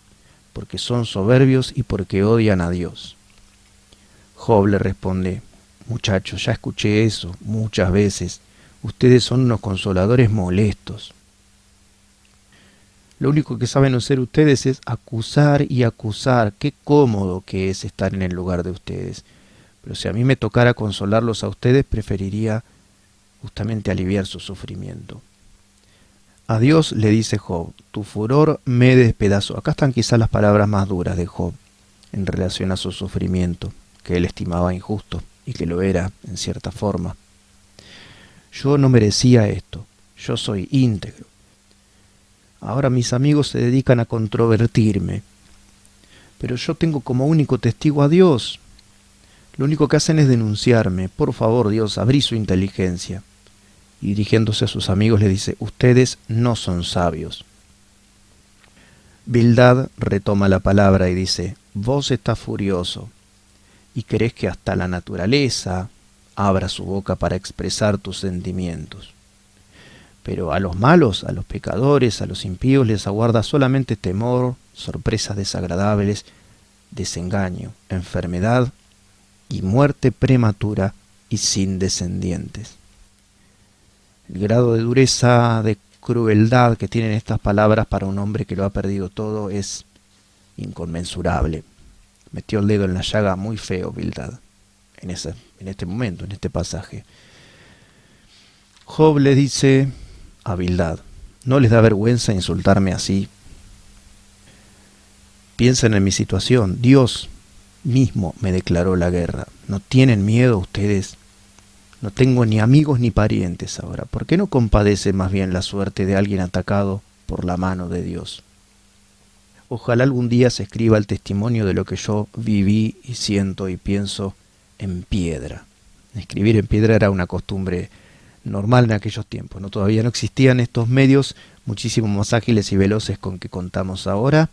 porque son soberbios y porque odian a Dios. Job le responde, muchachos, ya escuché eso muchas veces. Ustedes son unos consoladores molestos. Lo único que saben hacer ustedes es acusar y acusar. Qué cómodo que es estar en el lugar de ustedes. Pero si a mí me tocara consolarlos a ustedes, preferiría justamente aliviar su sufrimiento. A Dios le dice Job, tu furor me despedazó. Acá están quizás las palabras más duras de Job en relación a su sufrimiento, que él estimaba injusto y que lo era en cierta forma. Yo no merecía esto, yo soy íntegro. Ahora mis amigos se dedican a controvertirme, pero yo tengo como único testigo a Dios. Lo único que hacen es denunciarme. Por favor, Dios, abrí su inteligencia. Y dirigiéndose a sus amigos le dice, ustedes no son sabios. Bildad retoma la palabra y dice, vos estás furioso y querés que hasta la naturaleza abra su boca para expresar tus sentimientos. Pero a los malos, a los pecadores, a los impíos les aguarda solamente temor, sorpresas desagradables, desengaño, enfermedad y muerte prematura y sin descendientes. El grado de dureza, de crueldad que tienen estas palabras para un hombre que lo ha perdido todo es inconmensurable. Metió el dedo en la llaga muy feo Bildad en este momento, en este pasaje. Job le dice a Bildad, ¿no les da vergüenza insultarme así? Piensen en mi situación. Dios, mismo me declaró la guerra. ¿No tienen miedo ustedes? No tengo ni amigos ni parientes ahora. ¿Por qué no compadece más bien la suerte de alguien atacado por la mano de Dios? Ojalá algún día se escriba el testimonio de lo que yo viví y siento y pienso en piedra. Escribir en piedra era una costumbre normal en aquellos tiempos, ¿no? Todavía no existían estos medios muchísimo más ágiles y veloces con que contamos ahora.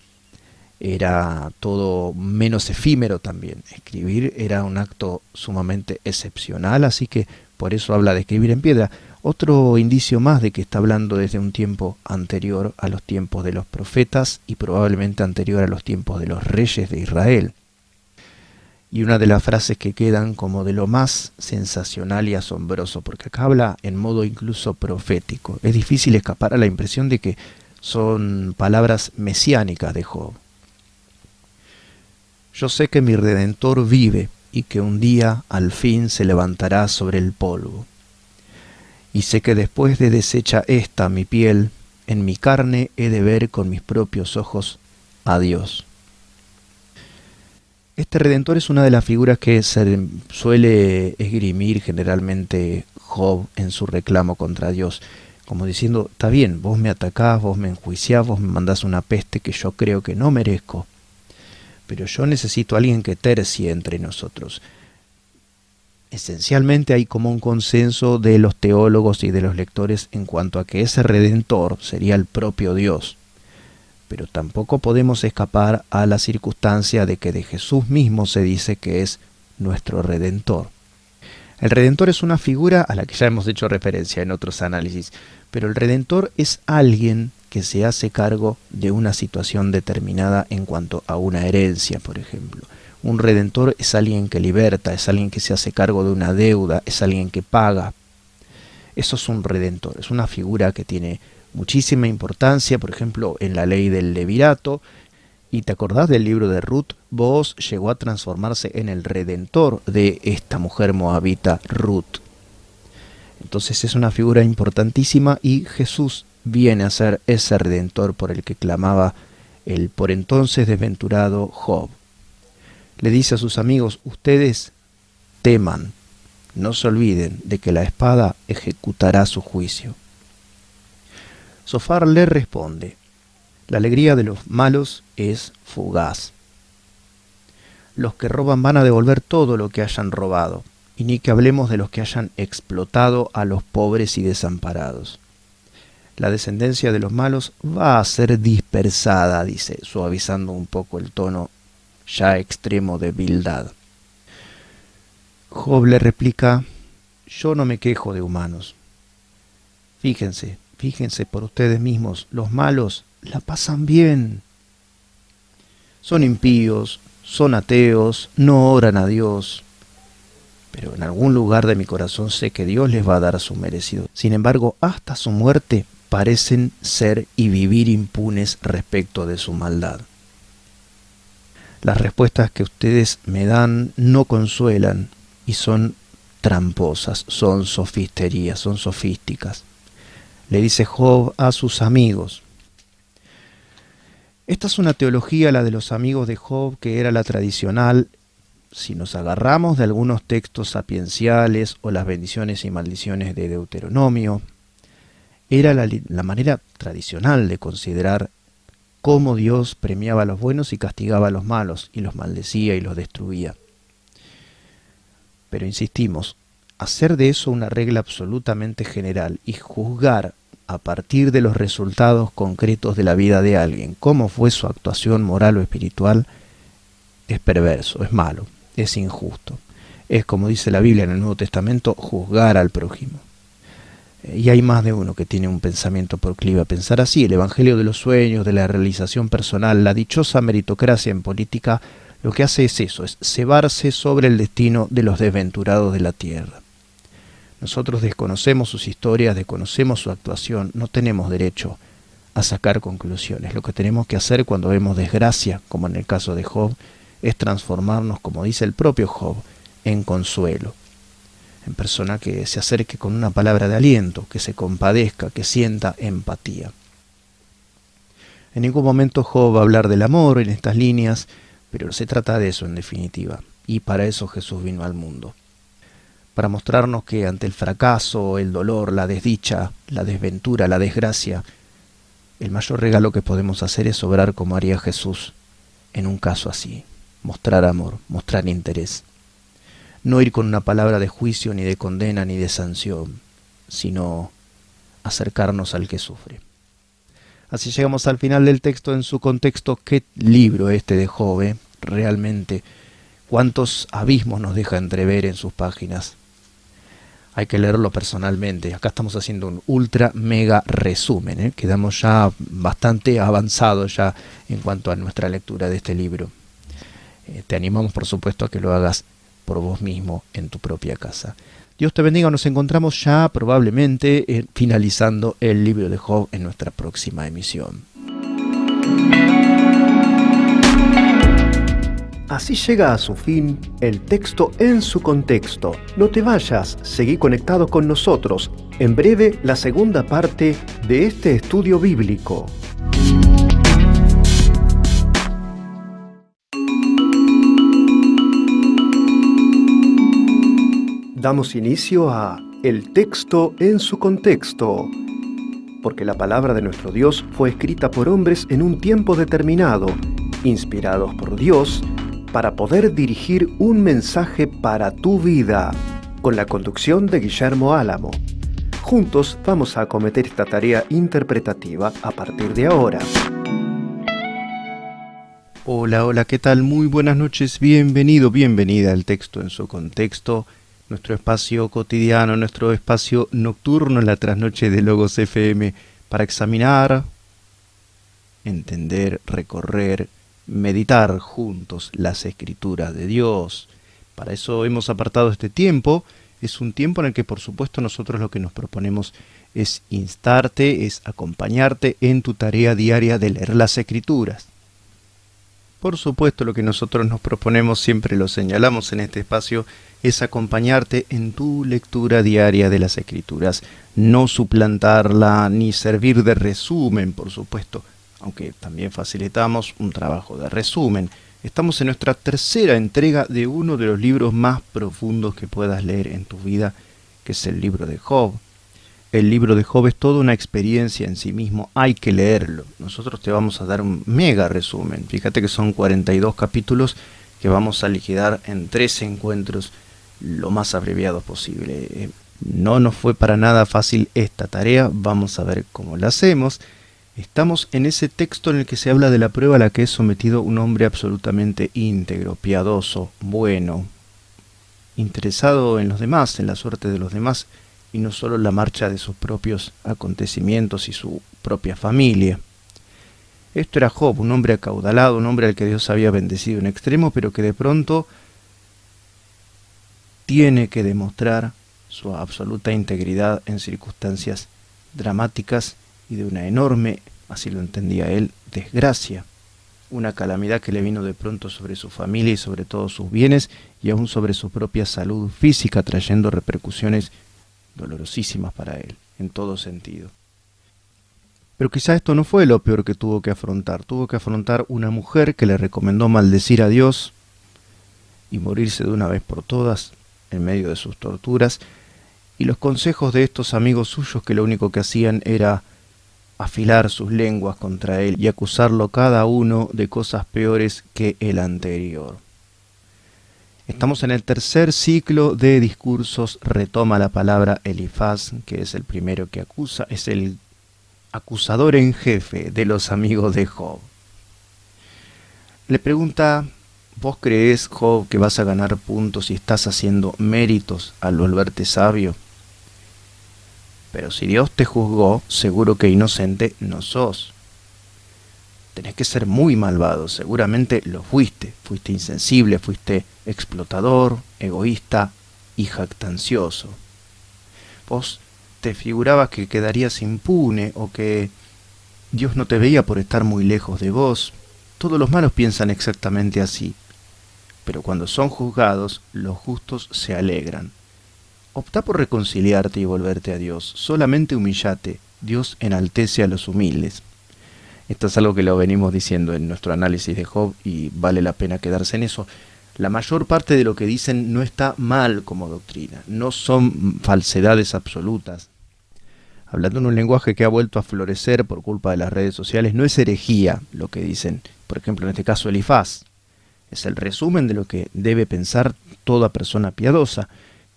Era todo menos efímero también. Escribir era un acto sumamente excepcional, así que por eso habla de escribir en piedra. Otro indicio más de que está hablando desde un tiempo anterior a los tiempos de los profetas y probablemente anterior a los tiempos de los reyes de Israel. Y una de las frases que quedan como de lo más sensacional y asombroso, porque acá habla en modo incluso profético. Es difícil escapar a la impresión de que son palabras mesiánicas de Job. Yo sé que mi Redentor vive y que un día al fin se levantará sobre el polvo. Y sé que después de deshecha esta mi piel, en mi carne he de ver con mis propios ojos a Dios. Este Redentor es una de las figuras que se suele esgrimir generalmente Job en su reclamo contra Dios, como diciendo, está bien, vos me atacás, vos me enjuiciás, vos me mandás una peste que yo creo que no merezco, pero yo necesito a alguien que tercie entre nosotros. Esencialmente hay como un consenso de los teólogos y de los lectores en cuanto a que ese Redentor sería el propio Dios. Pero tampoco podemos escapar a la circunstancia de que de Jesús mismo se dice que es nuestro Redentor. El Redentor es una figura a la que ya hemos hecho referencia en otros análisis, pero el Redentor es alguien que se hace cargo de una situación determinada en cuanto a una herencia, por ejemplo. Un Redentor es alguien que liberta, es alguien que se hace cargo de una deuda, es alguien que paga. Eso es un Redentor, es una figura que tiene muchísima importancia, por ejemplo, en la ley del levirato. Y te acordás del libro de Ruth, Booz llegó a transformarse en el redentor de esta mujer moabita Ruth. Entonces es una figura importantísima y Jesús viene a ser ese redentor por el que clamaba el por entonces desventurado Job. Le dice a sus amigos, ustedes teman, no se olviden de que la espada ejecutará su juicio. Zofar le responde, la alegría de los malos es fugaz. Los que roban van a devolver todo lo que hayan robado, y ni que hablemos de los que hayan explotado a los pobres y desamparados. La descendencia de los malos va a ser dispersada, dice, suavizando un poco el tono ya extremo de vildad. Job le replica, yo no me quejo de humanos. Fíjense por ustedes mismos, los malos la pasan bien. Son impíos, son ateos, no oran a Dios. Pero en algún lugar de mi corazón sé que Dios les va a dar su merecido. Sin embargo, hasta su muerte parecen ser y vivir impunes respecto de su maldad. Las respuestas que ustedes me dan no consuelan y son tramposas, son sofisterías, son sofísticas. Le dice Job a sus amigos. Esta es una teología, la de los amigos de Job, que era la tradicional. Si nos agarramos de algunos textos sapienciales o las bendiciones y maldiciones de Deuteronomio, era la manera tradicional de considerar cómo Dios premiaba a los buenos y castigaba a los malos, y los maldecía y los destruía. Pero insistimos, hacer de eso una regla absolutamente general y juzgar a partir de los resultados concretos de la vida de alguien, cómo fue su actuación moral o espiritual, es perverso, es malo, es injusto. Es, como dice la Biblia en el Nuevo Testamento, juzgar al prójimo. Y hay más de uno que tiene un pensamiento proclive a pensar así. El Evangelio de los sueños, de la realización personal, la dichosa meritocracia en política, lo que hace es eso, es cebarse sobre el destino de los desventurados de la tierra. Nosotros desconocemos sus historias, desconocemos su actuación, no tenemos derecho a sacar conclusiones. Lo que tenemos que hacer cuando vemos desgracia, como en el caso de Job, es transformarnos, como dice el propio Job, en consuelo, en persona que se acerque con una palabra de aliento, que se compadezca, que sienta empatía. En ningún momento Job va a hablar del amor en estas líneas, Pero se trata de eso en definitiva, y para eso Jesús vino al mundo. Para mostrarnos que ante el fracaso, el dolor, la desdicha, la desventura, la desgracia, el mayor regalo que podemos hacer es obrar como haría Jesús en un caso así, mostrar amor, mostrar interés. No ir con una palabra de juicio, ni de condena, ni de sanción, sino acercarnos al que sufre. Así llegamos al final del texto en su contexto. Qué libro este de Job, realmente. Cuántos abismos nos deja entrever en sus páginas. Hay que leerlo personalmente. Acá estamos haciendo un ultra mega resumen. Quedamos ya bastante avanzados ya en cuanto a nuestra lectura de este libro. Te animamos, por supuesto, a que lo hagas por vos mismo en tu propia casa. Dios te bendiga. Nos encontramos ya probablemente finalizando el libro de Job en nuestra próxima emisión.
Así llega a su fin el texto en su contexto. No te vayas, seguí conectado con nosotros. En breve, la segunda parte de este estudio bíblico. Damos inicio a El texto en su contexto, porque la palabra de nuestro Dios fue escrita por hombres en un tiempo determinado, inspirados por Dios, para poder dirigir un mensaje para tu vida, con la conducción de Guillermo Álamo. Juntos vamos a acometer esta tarea interpretativa a partir de ahora.
Hola, ¿qué tal? Muy buenas noches, bienvenido, bienvenida al texto en su contexto, nuestro espacio cotidiano, nuestro espacio nocturno en la trasnoche de Logos FM para examinar, entender, recorrer, meditar juntos las Escrituras de Dios. Para eso hemos apartado este tiempo. Es un tiempo en el que, por supuesto, nosotros lo que nos proponemos es instarte, es acompañarte en tu tarea diaria de leer las Escrituras. Por supuesto, lo que nosotros nos proponemos, siempre lo señalamos en este espacio, es acompañarte en tu lectura diaria de las Escrituras. No suplantarla ni servir de resumen, por supuesto, aunque también facilitamos un trabajo de resumen. Estamos en nuestra tercera entrega de uno de los libros más profundos que puedas leer en tu vida, que es el libro de Job. El libro de Job es toda una experiencia en sí mismo, hay que leerlo. Nosotros te vamos a dar un mega resumen. Fíjate que son 42 capítulos que vamos a liquidar en 3 encuentros lo más abreviados posible. No nos fue para nada fácil esta tarea, vamos a ver cómo la hacemos. Estamos en ese texto en el que se habla de la prueba a la que es sometido un hombre absolutamente íntegro, piadoso, bueno, interesado en los demás, en la suerte de los demás, y no solo en la marcha de sus propios acontecimientos y su propia familia. Esto era Job, un hombre acaudalado, un hombre al que Dios había bendecido en extremo, pero que de pronto tiene que demostrar su absoluta integridad en circunstancias dramáticas y de una enorme, así lo entendía él, desgracia, una calamidad que le vino de pronto sobre su familia y sobre todos sus bienes y aún sobre su propia salud física, trayendo repercusiones dolorosísimas para él, en todo sentido. Pero quizá esto no fue lo peor que tuvo que afrontar una mujer que le recomendó maldecir a Dios y morirse de una vez por todas en medio de sus torturas, y los consejos de estos amigos suyos que lo único que hacían era afilar sus lenguas contra él y acusarlo cada uno de cosas peores que el anterior. Estamos en el tercer ciclo de discursos, retoma la palabra Elifaz, que es el primero que acusa, es el acusador en jefe de los amigos de Job. Le pregunta: ¿vos creés, Job, que vas a ganar puntos y estás haciendo méritos al volverte sabio? Pero si Dios te juzgó, seguro que inocente no sos. Tenés que ser muy malvado, seguramente lo fuiste. Fuiste insensible, fuiste explotador, egoísta y jactancioso. Vos te figurabas que quedarías impune o que Dios no te veía por estar muy lejos de vos. Todos los malos piensan exactamente así. Pero cuando son juzgados, los justos se alegran. Optá por reconciliarte y volverte a Dios. Solamente humillate. Dios enaltece a los humildes. Esto es algo que lo venimos diciendo en nuestro análisis de Job y vale la pena quedarse en eso. La mayor parte de lo que dicen no está mal como doctrina, no son falsedades absolutas. Hablando en un lenguaje que ha vuelto a florecer por culpa de las redes sociales, no es herejía lo que dicen. Por ejemplo, en este caso Elifaz. Es el resumen de lo que debe pensar toda persona piadosa,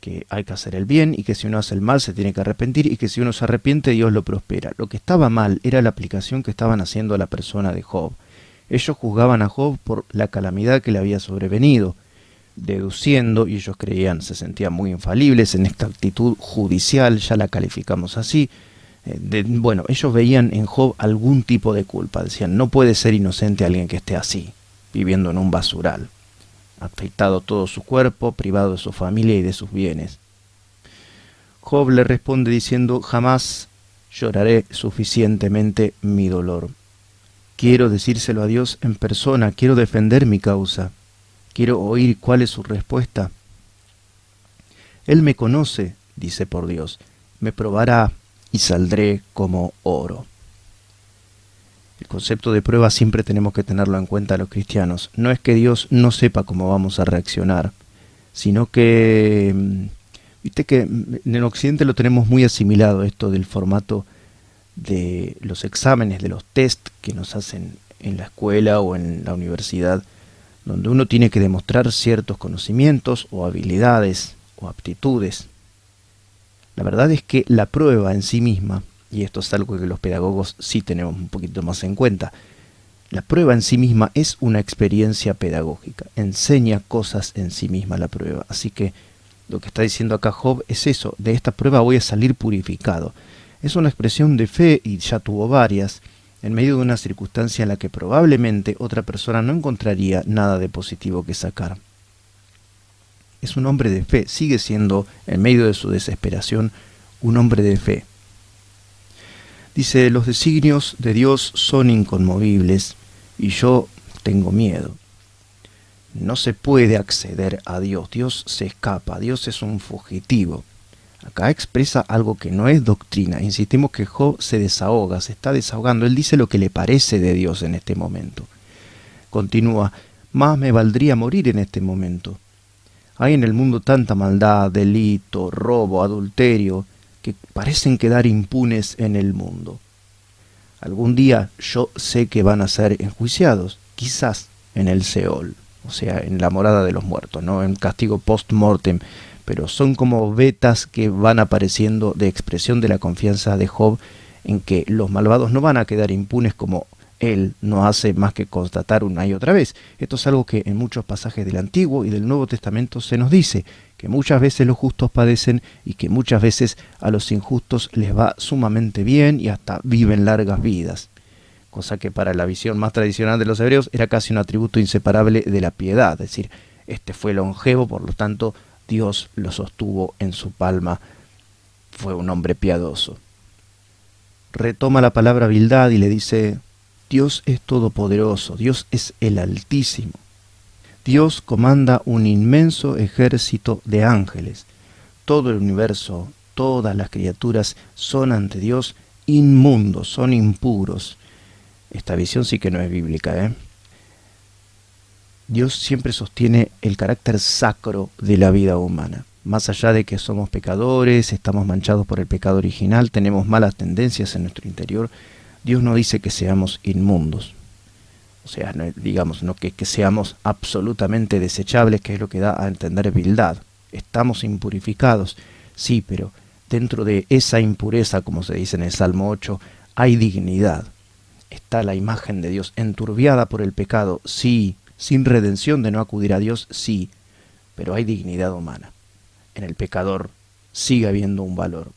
que hay que hacer el bien y que si uno hace el mal se tiene que arrepentir y que si uno se arrepiente Dios lo prospera. Lo que estaba mal era la aplicación que estaban haciendo a la persona de Job. Ellos juzgaban a Job por la calamidad que le había sobrevenido, deduciendo, y ellos creían, se sentían muy infalibles en esta actitud judicial, ya la calificamos así. Bueno, ellos veían en Job algún tipo de culpa, decían, no puede ser inocente alguien que esté así, viviendo en un basural, afeitado todo su cuerpo, privado de su familia y de sus bienes. Job le responde diciendo, jamás lloraré suficientemente mi dolor. Quiero decírselo a Dios en persona, quiero defender mi causa, quiero oír cuál es su respuesta. Él me conoce, dice por Dios, me probará y saldré como oro. El concepto de prueba siempre tenemos que tenerlo en cuenta los cristianos. No es que Dios no sepa cómo vamos a reaccionar, sino que, viste que en el occidente lo tenemos muy asimilado, esto del formato de los exámenes, de los test que nos hacen en la escuela o en la universidad, donde uno tiene que demostrar ciertos conocimientos o habilidades o aptitudes. La verdad es que la prueba en sí misma, y esto es algo que los pedagogos sí tenemos un poquito más en cuenta, la prueba en sí misma es una experiencia pedagógica, enseña cosas en sí misma la prueba. Así que lo que está diciendo acá Job es eso, de esta prueba voy a salir purificado. Es una expresión de fe, y ya tuvo varias, en medio de una circunstancia en la que probablemente otra persona no encontraría nada de positivo que sacar. Es un hombre de fe, sigue siendo, en medio de su desesperación, un hombre de fe. Dice, los designios de Dios son inconmovibles y yo tengo miedo. No se puede acceder a Dios, Dios se escapa, Dios es un fugitivo. Acá expresa algo que no es doctrina. Insistimos que Job se desahoga, se está desahogando. Él dice lo que le parece de Dios en este momento. Continúa, más me valdría morir en este momento. Hay en el mundo tanta maldad, delito, robo, adulterio, que parecen quedar impunes en el mundo. Algún día yo sé que van a ser enjuiciados, quizás en el Seol, o sea, en la morada de los muertos, no en castigo post-mortem, pero son como vetas que van apareciendo de expresión de la confianza de Job en que los malvados no van a quedar impunes como él no hace más que constatar una y otra vez. Esto es algo que en muchos pasajes del Antiguo y del Nuevo Testamento se nos dice, que muchas veces los justos padecen y que muchas veces a los injustos les va sumamente bien y hasta viven largas vidas. Cosa que para la visión más tradicional de los hebreos era casi un atributo inseparable de la piedad, es decir, este fue longevo, por lo tanto Dios lo sostuvo en su palma, fue un hombre piadoso. Retoma la palabra Bildad y le dice, Dios es todopoderoso, Dios es el Altísimo. Dios comanda un inmenso ejército de ángeles. Todo el universo, todas las criaturas son ante Dios inmundos, son impuros. Esta visión sí que no es bíblica, ¿eh? Dios siempre sostiene el carácter sacro de la vida humana. Más allá de que somos pecadores, estamos manchados por el pecado original, tenemos malas tendencias en nuestro interior, Dios no dice que seamos inmundos. O sea, no, digamos, no que seamos absolutamente desechables, que es lo que da a entender Bildad. Estamos impurificados, sí, pero dentro de esa impureza, como se dice en el Salmo 8, hay dignidad. Está la imagen de Dios enturbiada por el pecado, sí, sin redención de no acudir a Dios, sí, pero hay dignidad humana. En el pecador sigue habiendo un valor.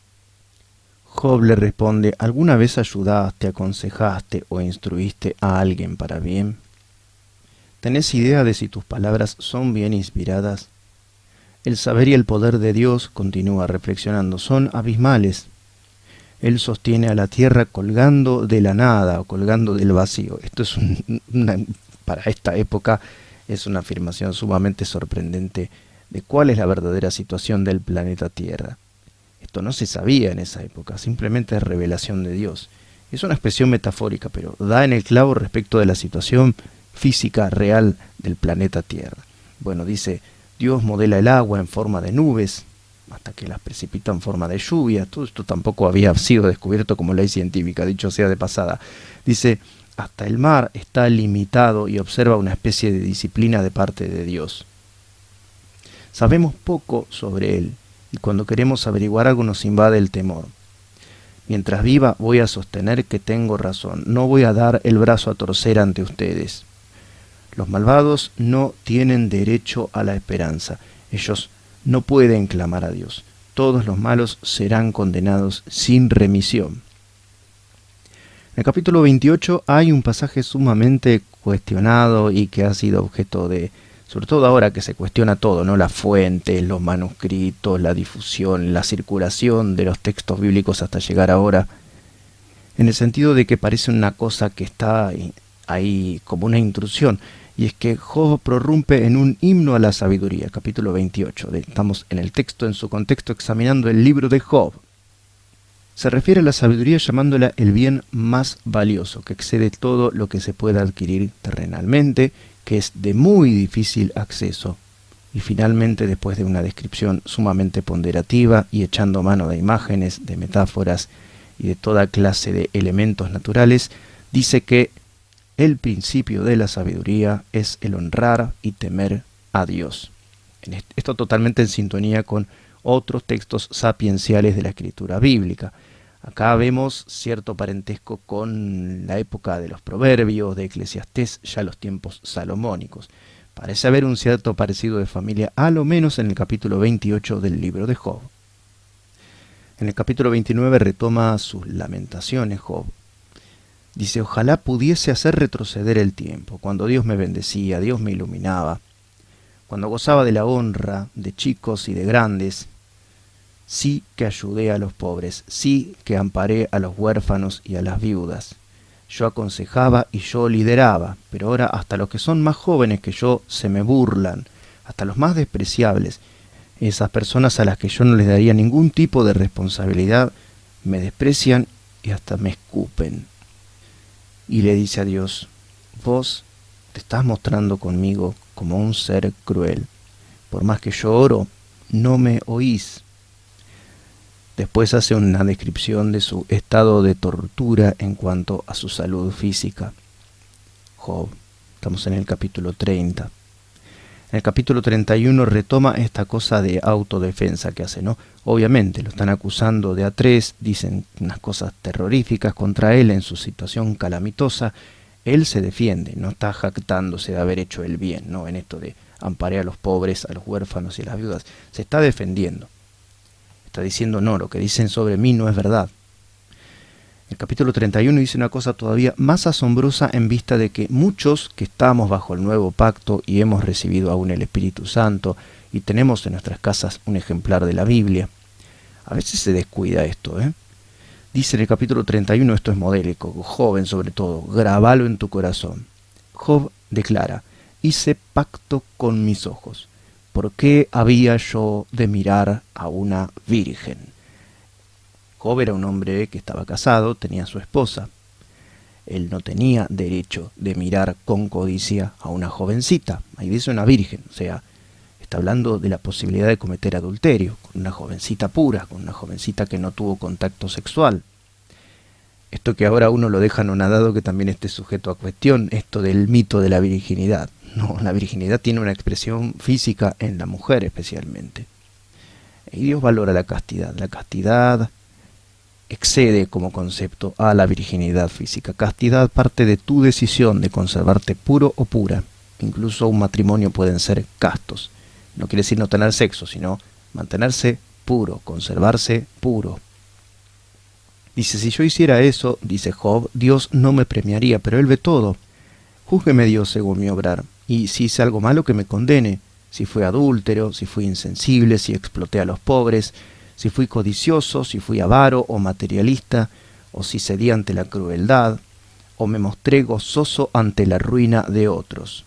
Job le responde, ¿alguna vez ayudaste, aconsejaste o instruiste a alguien para bien? ¿Tenés idea de si tus palabras son bien inspiradas? El saber y el poder de Dios, continúa reflexionando, son abismales. Él sostiene a la tierra colgando de la nada o colgando del vacío. Esto es para esta época es una afirmación sumamente sorprendente de cuál es la verdadera situación del planeta Tierra. Esto no se sabía en esa época, simplemente es revelación de Dios. Es una expresión metafórica, pero da en el clavo respecto de la situación física real del planeta Tierra. Bueno, dice, Dios modela el agua en forma de nubes, hasta que las precipita en forma de lluvia. Todo esto tampoco había sido descubierto como ley científica, dicho sea de pasada. Dice, hasta el mar está limitado y observa una especie de disciplina de parte de Dios. Sabemos poco sobre él, y cuando queremos averiguar algo nos invade el temor. Mientras viva voy a sostener que tengo razón, no voy a dar el brazo a torcer ante ustedes. Los malvados no tienen derecho a la esperanza, ellos no pueden clamar a Dios. Todos los malos serán condenados sin remisión. En el capítulo 28 hay un pasaje sumamente cuestionado y que ha sido objeto de, sobre todo ahora que se cuestiona todo, ¿no? Las fuentes, los manuscritos, la difusión, la circulación de los textos bíblicos hasta llegar ahora, en el sentido de que parece una cosa que está ahí como una intrusión, y es que Job prorrumpe en un himno a la sabiduría, capítulo 28. Estamos en el texto, en su contexto, examinando el libro de Job. Se refiere a la sabiduría llamándola el bien más valioso, que excede todo lo que se pueda adquirir terrenalmente, que es de muy difícil acceso. Y finalmente, después de una descripción sumamente ponderativa y echando mano de imágenes, de metáforas y de toda clase de elementos naturales, dice que el principio de la sabiduría es el honrar y temer a Dios. Esto totalmente en sintonía con otros textos sapienciales de la escritura bíblica. Acá vemos cierto parentesco con la época de los proverbios, de Eclesiastés, ya los tiempos salomónicos. Parece haber un cierto parecido de familia, a lo menos en el capítulo 28 del libro de Job. En el capítulo 29 retoma sus lamentaciones Job. Dice, ojalá pudiese hacer retroceder el tiempo, cuando Dios me bendecía, Dios me iluminaba, cuando gozaba de la honra de chicos y de grandes. Sí que ayudé a los pobres, sí que amparé a los huérfanos y a las viudas. Yo aconsejaba y yo lideraba, pero ahora hasta los que son más jóvenes que yo se me burlan, hasta los más despreciables, esas personas a las que yo no les daría ningún tipo de responsabilidad, me desprecian y hasta me escupen. Y le dice a Dios, vos te estás mostrando conmigo como un ser cruel. Por más que yo oro, no me oís. Después hace una descripción de su estado de tortura en cuanto a su salud física. Job, estamos en el capítulo 30. En el capítulo 31 retoma esta cosa de autodefensa que hace, ¿no? Obviamente lo están acusando de A3, dicen unas cosas terroríficas contra él en su situación calamitosa. Él se defiende, no está jactándose de haber hecho el bien, ¿no? En esto de amparé a los pobres, a los huérfanos y a las viudas. Se está defendiendo. Está diciendo, no, lo que dicen sobre mí no es verdad. El capítulo 31 dice una cosa todavía más asombrosa en vista de que muchos que estamos bajo el nuevo pacto y hemos recibido aún el Espíritu Santo y tenemos en nuestras casas un ejemplar de la Biblia, a veces se descuida esto, Dice en el capítulo 31, esto es modélico, joven sobre todo, grabalo en tu corazón. Job declara, hice pacto con mis ojos. ¿Por qué había yo de mirar a una virgen? Job era un hombre que estaba casado, tenía a su esposa. Él no tenía derecho de mirar con codicia a una jovencita. Ahí dice una virgen, o sea, está hablando de la posibilidad de cometer adulterio con una jovencita pura, con una jovencita que no tuvo contacto sexual. Esto que ahora uno lo deja anonadado que también esté sujeto a cuestión, esto del mito de la virginidad. No, la virginidad tiene una expresión física en la mujer especialmente. Y Dios valora la castidad. La castidad excede como concepto a la virginidad física. Castidad parte de tu decisión de conservarte puro o pura. Incluso un matrimonio pueden ser castos. No quiere decir no tener sexo, sino mantenerse puro, conservarse puro. Dice, si yo hiciera eso, dice Job, Dios no me premiaría, pero Él ve todo. Júzgueme Dios según mi obrar, y si hice algo malo que me condene, si fui adúltero, si fui insensible, si exploté a los pobres, si fui codicioso, si fui avaro o materialista, o si cedí ante la crueldad, o me mostré gozoso ante la ruina de otros.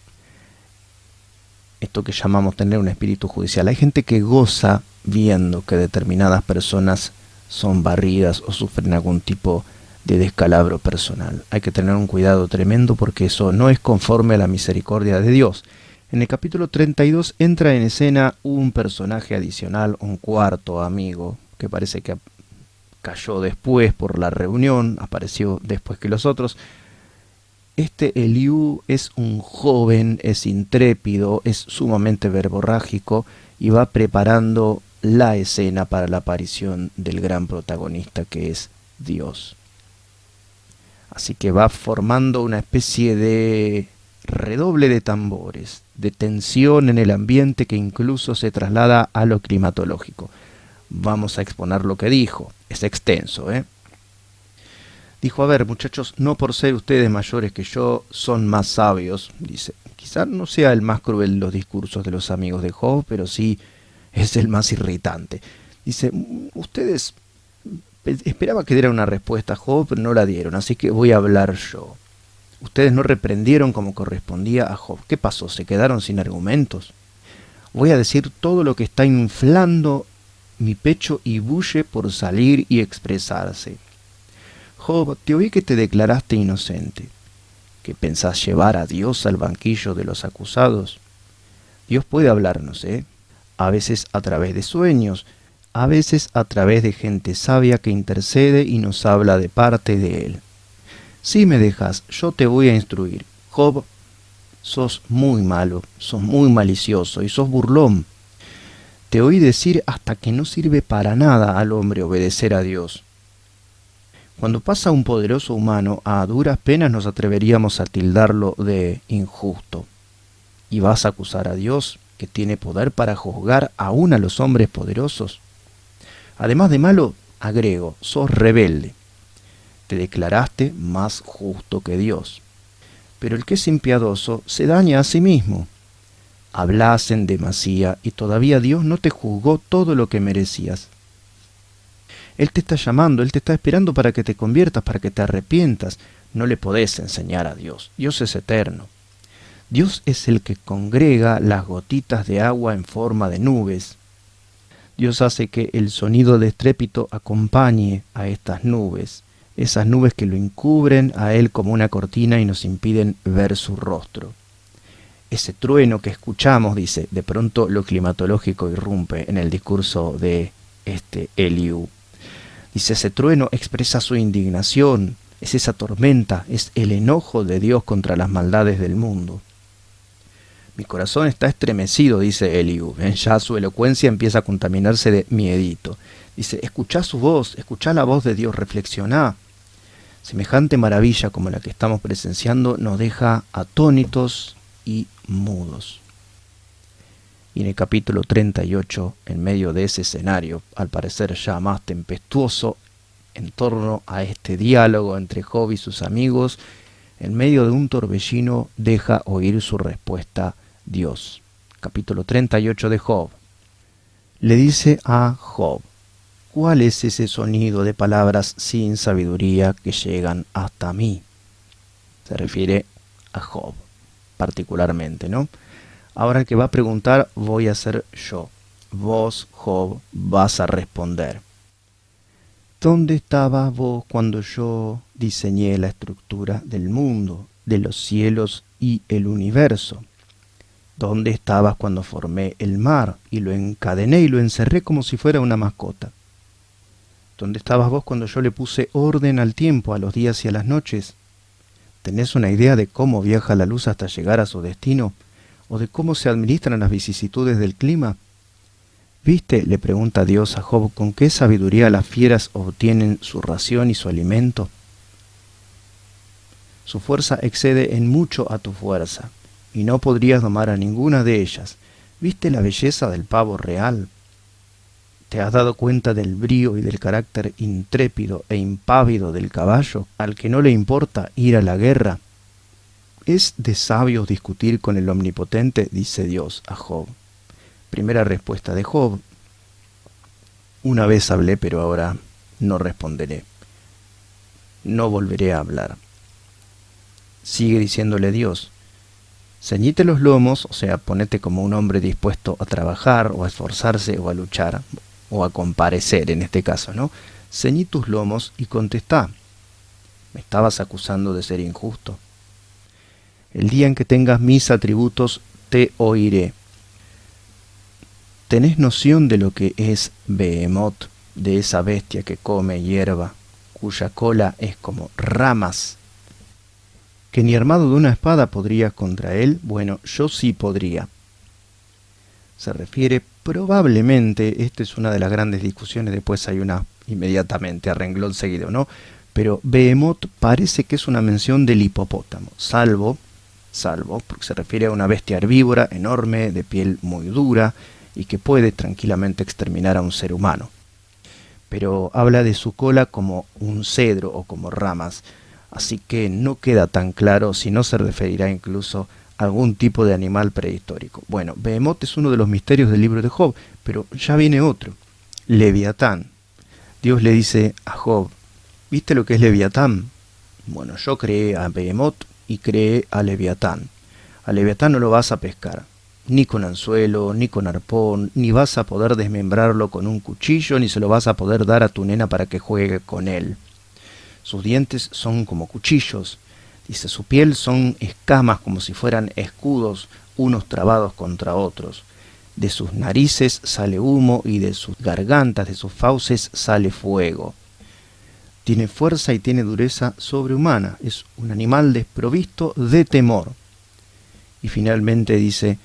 Esto que llamamos tener un espíritu judicial. Hay gente que goza viendo que determinadas personas son barridas o sufren algún tipo de descalabro personal. Hay que tener un cuidado tremendo porque eso no es conforme a la misericordia de Dios. En el capítulo 32 entra en escena un personaje adicional, un cuarto amigo, que parece que cayó después por la reunión, apareció después que los otros. Este Eliú es un joven, es intrépido, es sumamente verborrágico y va preparando la escena para la aparición del gran protagonista que es Dios. Así que va formando una especie de redoble de tambores, de tensión en el ambiente que incluso se traslada a lo climatológico. Vamos a exponer lo que dijo, es extenso, Dijo, a ver, muchachos, no por ser ustedes mayores que yo, son más sabios, dice. Quizá no sea el más cruel de los discursos de los amigos de Job, pero sí es el más irritante. Dice, ustedes... Esperaba que diera una respuesta a Job, pero no la dieron, así que voy a hablar yo. Ustedes no reprendieron como correspondía a Job. ¿Qué pasó? ¿Se quedaron sin argumentos? Voy a decir todo lo que está inflando mi pecho y bulle por salir y expresarse. Job, te oí que te declaraste inocente, que pensás llevar a Dios al banquillo de los acusados. Dios puede hablarnos, a veces a través de sueños, a veces a través de gente sabia que intercede y nos habla de parte de Él. Si me dejas, yo te voy a instruir. Job, sos muy malo, sos muy malicioso y sos burlón. Te oí decir hasta que no sirve para nada al hombre obedecer a Dios. Cuando pasa un poderoso humano, a duras penas nos atreveríamos a tildarlo de injusto. ¿Y vas a acusar a Dios, que tiene poder para juzgar aún a los hombres poderosos? Además de malo, agrego, sos rebelde. Te declaraste más justo que Dios. Pero el que es impiadoso se daña a sí mismo. Hablas en demasía y todavía Dios no te juzgó todo lo que merecías. Él te está llamando, Él te está esperando para que te conviertas, para que te arrepientas. No le podés enseñar a Dios. Dios es eterno. Dios es el que congrega las gotitas de agua en forma de nubes. Dios hace que el sonido de estrépito acompañe a estas nubes, esas nubes que lo encubren a Él como una cortina y nos impiden ver su rostro. Ese trueno que escuchamos, dice, de pronto lo climatológico irrumpe en el discurso de Eliú. Dice, ese trueno expresa su indignación, es esa tormenta, es el enojo de Dios contra las maldades del mundo. Mi corazón está estremecido, dice Eliú. Ya su elocuencia empieza a contaminarse de miedito. Dice, escuchá su voz, escuchá la voz de Dios, reflexioná. Semejante maravilla como la que estamos presenciando nos deja atónitos y mudos. Y en el capítulo 38, en medio de ese escenario, al parecer ya más tempestuoso, en torno a este diálogo entre Job y sus amigos, en medio de un torbellino deja oír su respuesta Dios. Capítulo 38 de Job. Le dice a Job, ¿cuál es ese sonido de palabras sin sabiduría que llegan hasta mí? Se refiere a Job, particularmente, ¿no? Ahora el que va a preguntar voy a ser yo. Vos, Job, vas a responder. ¿Dónde estabas vos cuando yo diseñé la estructura del mundo, de los cielos y el universo? ¿Dónde estabas cuando formé el mar y lo encadené y lo encerré como si fuera una mascota? ¿Dónde estabas vos cuando yo le puse orden al tiempo, a los días y a las noches? ¿Tenés una idea de cómo viaja la luz hasta llegar a su destino? ¿O de cómo se administran las vicisitudes del clima? ¿Viste, le pregunta Dios a Job, con qué sabiduría las fieras obtienen su ración y su alimento? Su fuerza excede en mucho a tu fuerza, y no podrías domar a ninguna de ellas. ¿Viste la belleza del pavo real? ¿Te has dado cuenta del brío y del carácter intrépido e impávido del caballo, al que no le importa ir a la guerra? ¿Es de sabios discutir con el Omnipotente?, dice Dios a Job. Primera respuesta de Job: una vez hablé, pero ahora no responderé. No volveré a hablar. Sigue diciéndole Dios: ceñite los lomos, o sea, ponete como un hombre dispuesto a trabajar, o a esforzarse, o a luchar, o a comparecer en este caso, ¿no? Ceñí tus lomos y contestá. Me estabas acusando de ser injusto. El día en que tengas mis atributos, te oiré. ¿Tenés noción de lo que es Behemoth, de esa bestia que come hierba, cuya cola es como ramas? ¿Que ni armado de una espada podrías contra él? Bueno, yo sí podría. Se refiere probablemente, esta es una de las grandes discusiones, después hay una inmediatamente a renglón seguido, ¿no? Pero Behemoth parece que es una mención del hipopótamo, salvo, porque se refiere a una bestia herbívora enorme, de piel muy dura, y que puede tranquilamente exterminar a un ser humano. Pero habla de su cola como un cedro o como ramas, así que no queda tan claro si no se referirá incluso a algún tipo de animal prehistórico. Bueno, Behemoth es uno de los misterios del libro de Job, pero ya viene otro, Leviatán. Dios le dice a Job, ¿viste lo que es Leviatán? Bueno, yo creé a Behemoth y creé a Leviatán. A Leviatán no lo vas a pescar, ni con anzuelo, ni con arpón, ni vas a poder desmembrarlo con un cuchillo, ni se lo vas a poder dar a tu nena para que juegue con él. Sus dientes son como cuchillos, dice, su piel son escamas como si fueran escudos, unos trabados contra otros. De sus narices sale humo y de sus gargantas, de sus fauces sale fuego. Tiene fuerza y tiene dureza sobrehumana, es un animal desprovisto de temor. Y finalmente dice,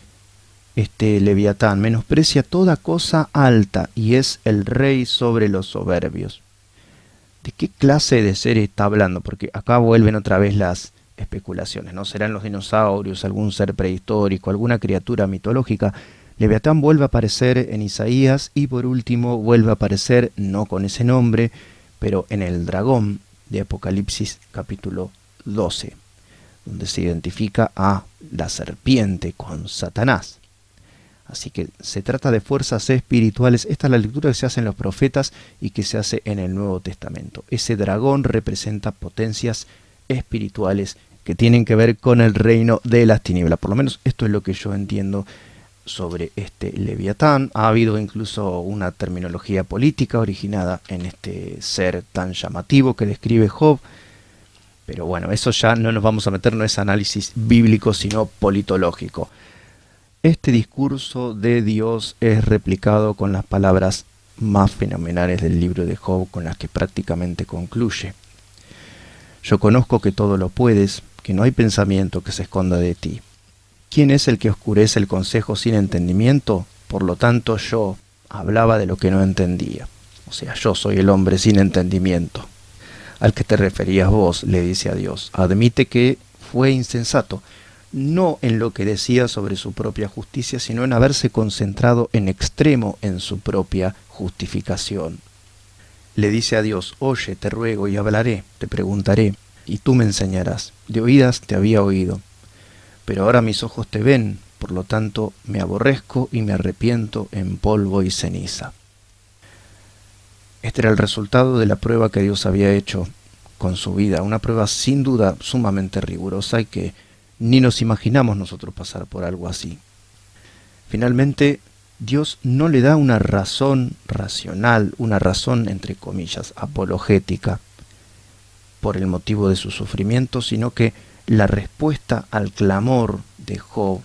este Leviatán menosprecia toda cosa alta y es el rey sobre los soberbios. ¿De qué clase de ser está hablando? Porque acá vuelven otra vez las especulaciones, ¿no? ¿Serán los dinosaurios, algún ser prehistórico, alguna criatura mitológica? Leviatán vuelve a aparecer en Isaías y por último vuelve a aparecer, no con ese nombre, pero en el dragón de Apocalipsis capítulo 12, donde se identifica a la serpiente con Satanás. Así que se trata de fuerzas espirituales. Esta es la lectura que se hace en los profetas y que se hace en el Nuevo Testamento. Ese dragón representa potencias espirituales que tienen que ver con el reino de las tinieblas. Por lo menos esto es lo que yo entiendo sobre este Leviatán. Ha habido incluso una terminología política originada en este ser tan llamativo que describe Job. Pero bueno, eso ya no nos vamos a meter, no es análisis bíblico, sino politológico. Este discurso de Dios es replicado con las palabras más fenomenales del libro de Job, con las que prácticamente concluye. Yo conozco que todo lo puedes, que no hay pensamiento que se esconda de ti. ¿Quién es el que oscurece el consejo sin entendimiento? Por lo tanto, yo hablaba de lo que no entendía. O sea, yo soy el hombre sin entendimiento. Al que te referías vos, le dice a Dios, admite que fue insensato, no en lo que decía sobre su propia justicia, sino en haberse concentrado en extremo en su propia justificación. Le dice a Dios, oye, te ruego y hablaré, te preguntaré, y tú me enseñarás. De oídas te había oído, pero ahora mis ojos te ven, por lo tanto me aborrezco y me arrepiento en polvo y ceniza. Este era el resultado de la prueba que Dios había hecho con su vida, una prueba sin duda sumamente rigurosa y que ni nos imaginamos nosotros pasar por algo así. Finalmente, Dios no le da una razón racional, una razón entre comillas, apologética, por el motivo de su sufrimiento, sino que la respuesta al clamor de Job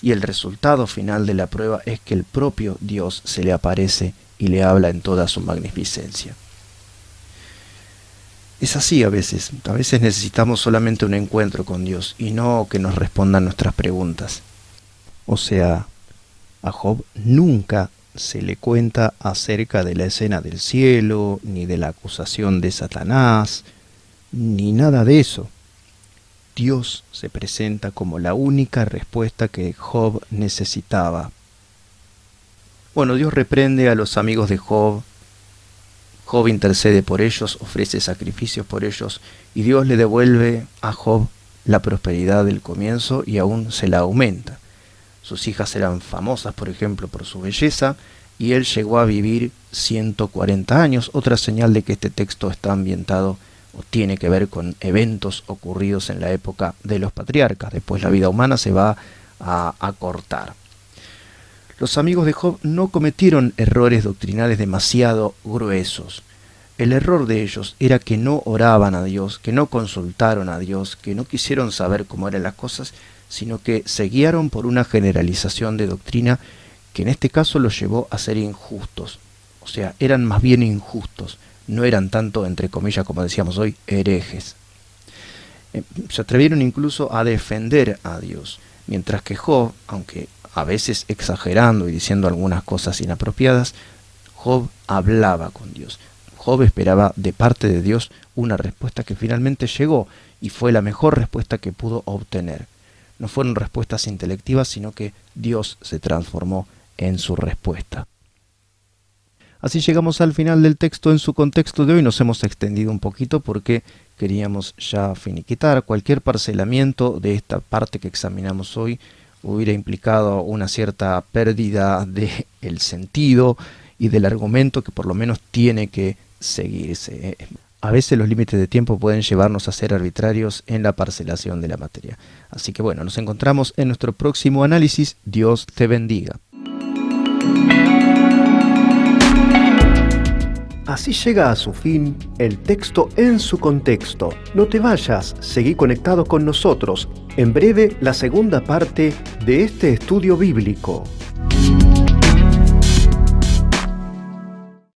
y el resultado final de la prueba es que el propio Dios se le aparece y le habla en toda su magnificencia. Es así a veces necesitamos solamente un encuentro con Dios y no que nos respondan nuestras preguntas. O sea, a Job nunca se le cuenta acerca de la escena del cielo, ni de la acusación de Satanás, ni nada de eso. Dios se presenta como la única respuesta que Job necesitaba. Bueno, Dios reprende a los amigos de Job. Job intercede por ellos, ofrece sacrificios por ellos, y Dios le devuelve a Job la prosperidad del comienzo y aún se la aumenta. Sus hijas eran famosas, por ejemplo, por su belleza, y él llegó a vivir 140 años, otra señal de que este texto está ambientado o tiene que ver con eventos ocurridos en la época de los patriarcas. Después la vida humana se va a acortar. Los amigos de Job no cometieron errores doctrinales demasiado gruesos. El error de ellos era que no oraban a Dios, que no consultaron a Dios, que no quisieron saber cómo eran las cosas, sino que se guiaron por una generalización de doctrina que en este caso los llevó a ser injustos. O sea, eran más bien injustos, no eran tanto, entre comillas, como decíamos hoy, herejes. Se atrevieron incluso a defender a Dios, mientras que Job, aunque a veces exagerando y diciendo algunas cosas inapropiadas, Job hablaba con Dios. Job esperaba de parte de Dios una respuesta que finalmente llegó y fue la mejor respuesta que pudo obtener. No fueron respuestas intelectivas, sino que Dios se transformó en su respuesta. Así llegamos al final del texto en su contexto de hoy. Nos hemos extendido un poquito porque queríamos ya finiquitar. Cualquier parcelamiento de esta parte que examinamos hoy hubiera implicado una cierta pérdida del sentido y del argumento que por lo menos tiene que seguirse. A veces los límites de tiempo pueden llevarnos a ser arbitrarios en la parcelación de la materia. Así que bueno, nos encontramos en nuestro próximo análisis. Dios te bendiga.
Así llega a su fin el texto en su contexto. No te vayas, seguí conectado con nosotros. En breve, la segunda parte de este estudio bíblico.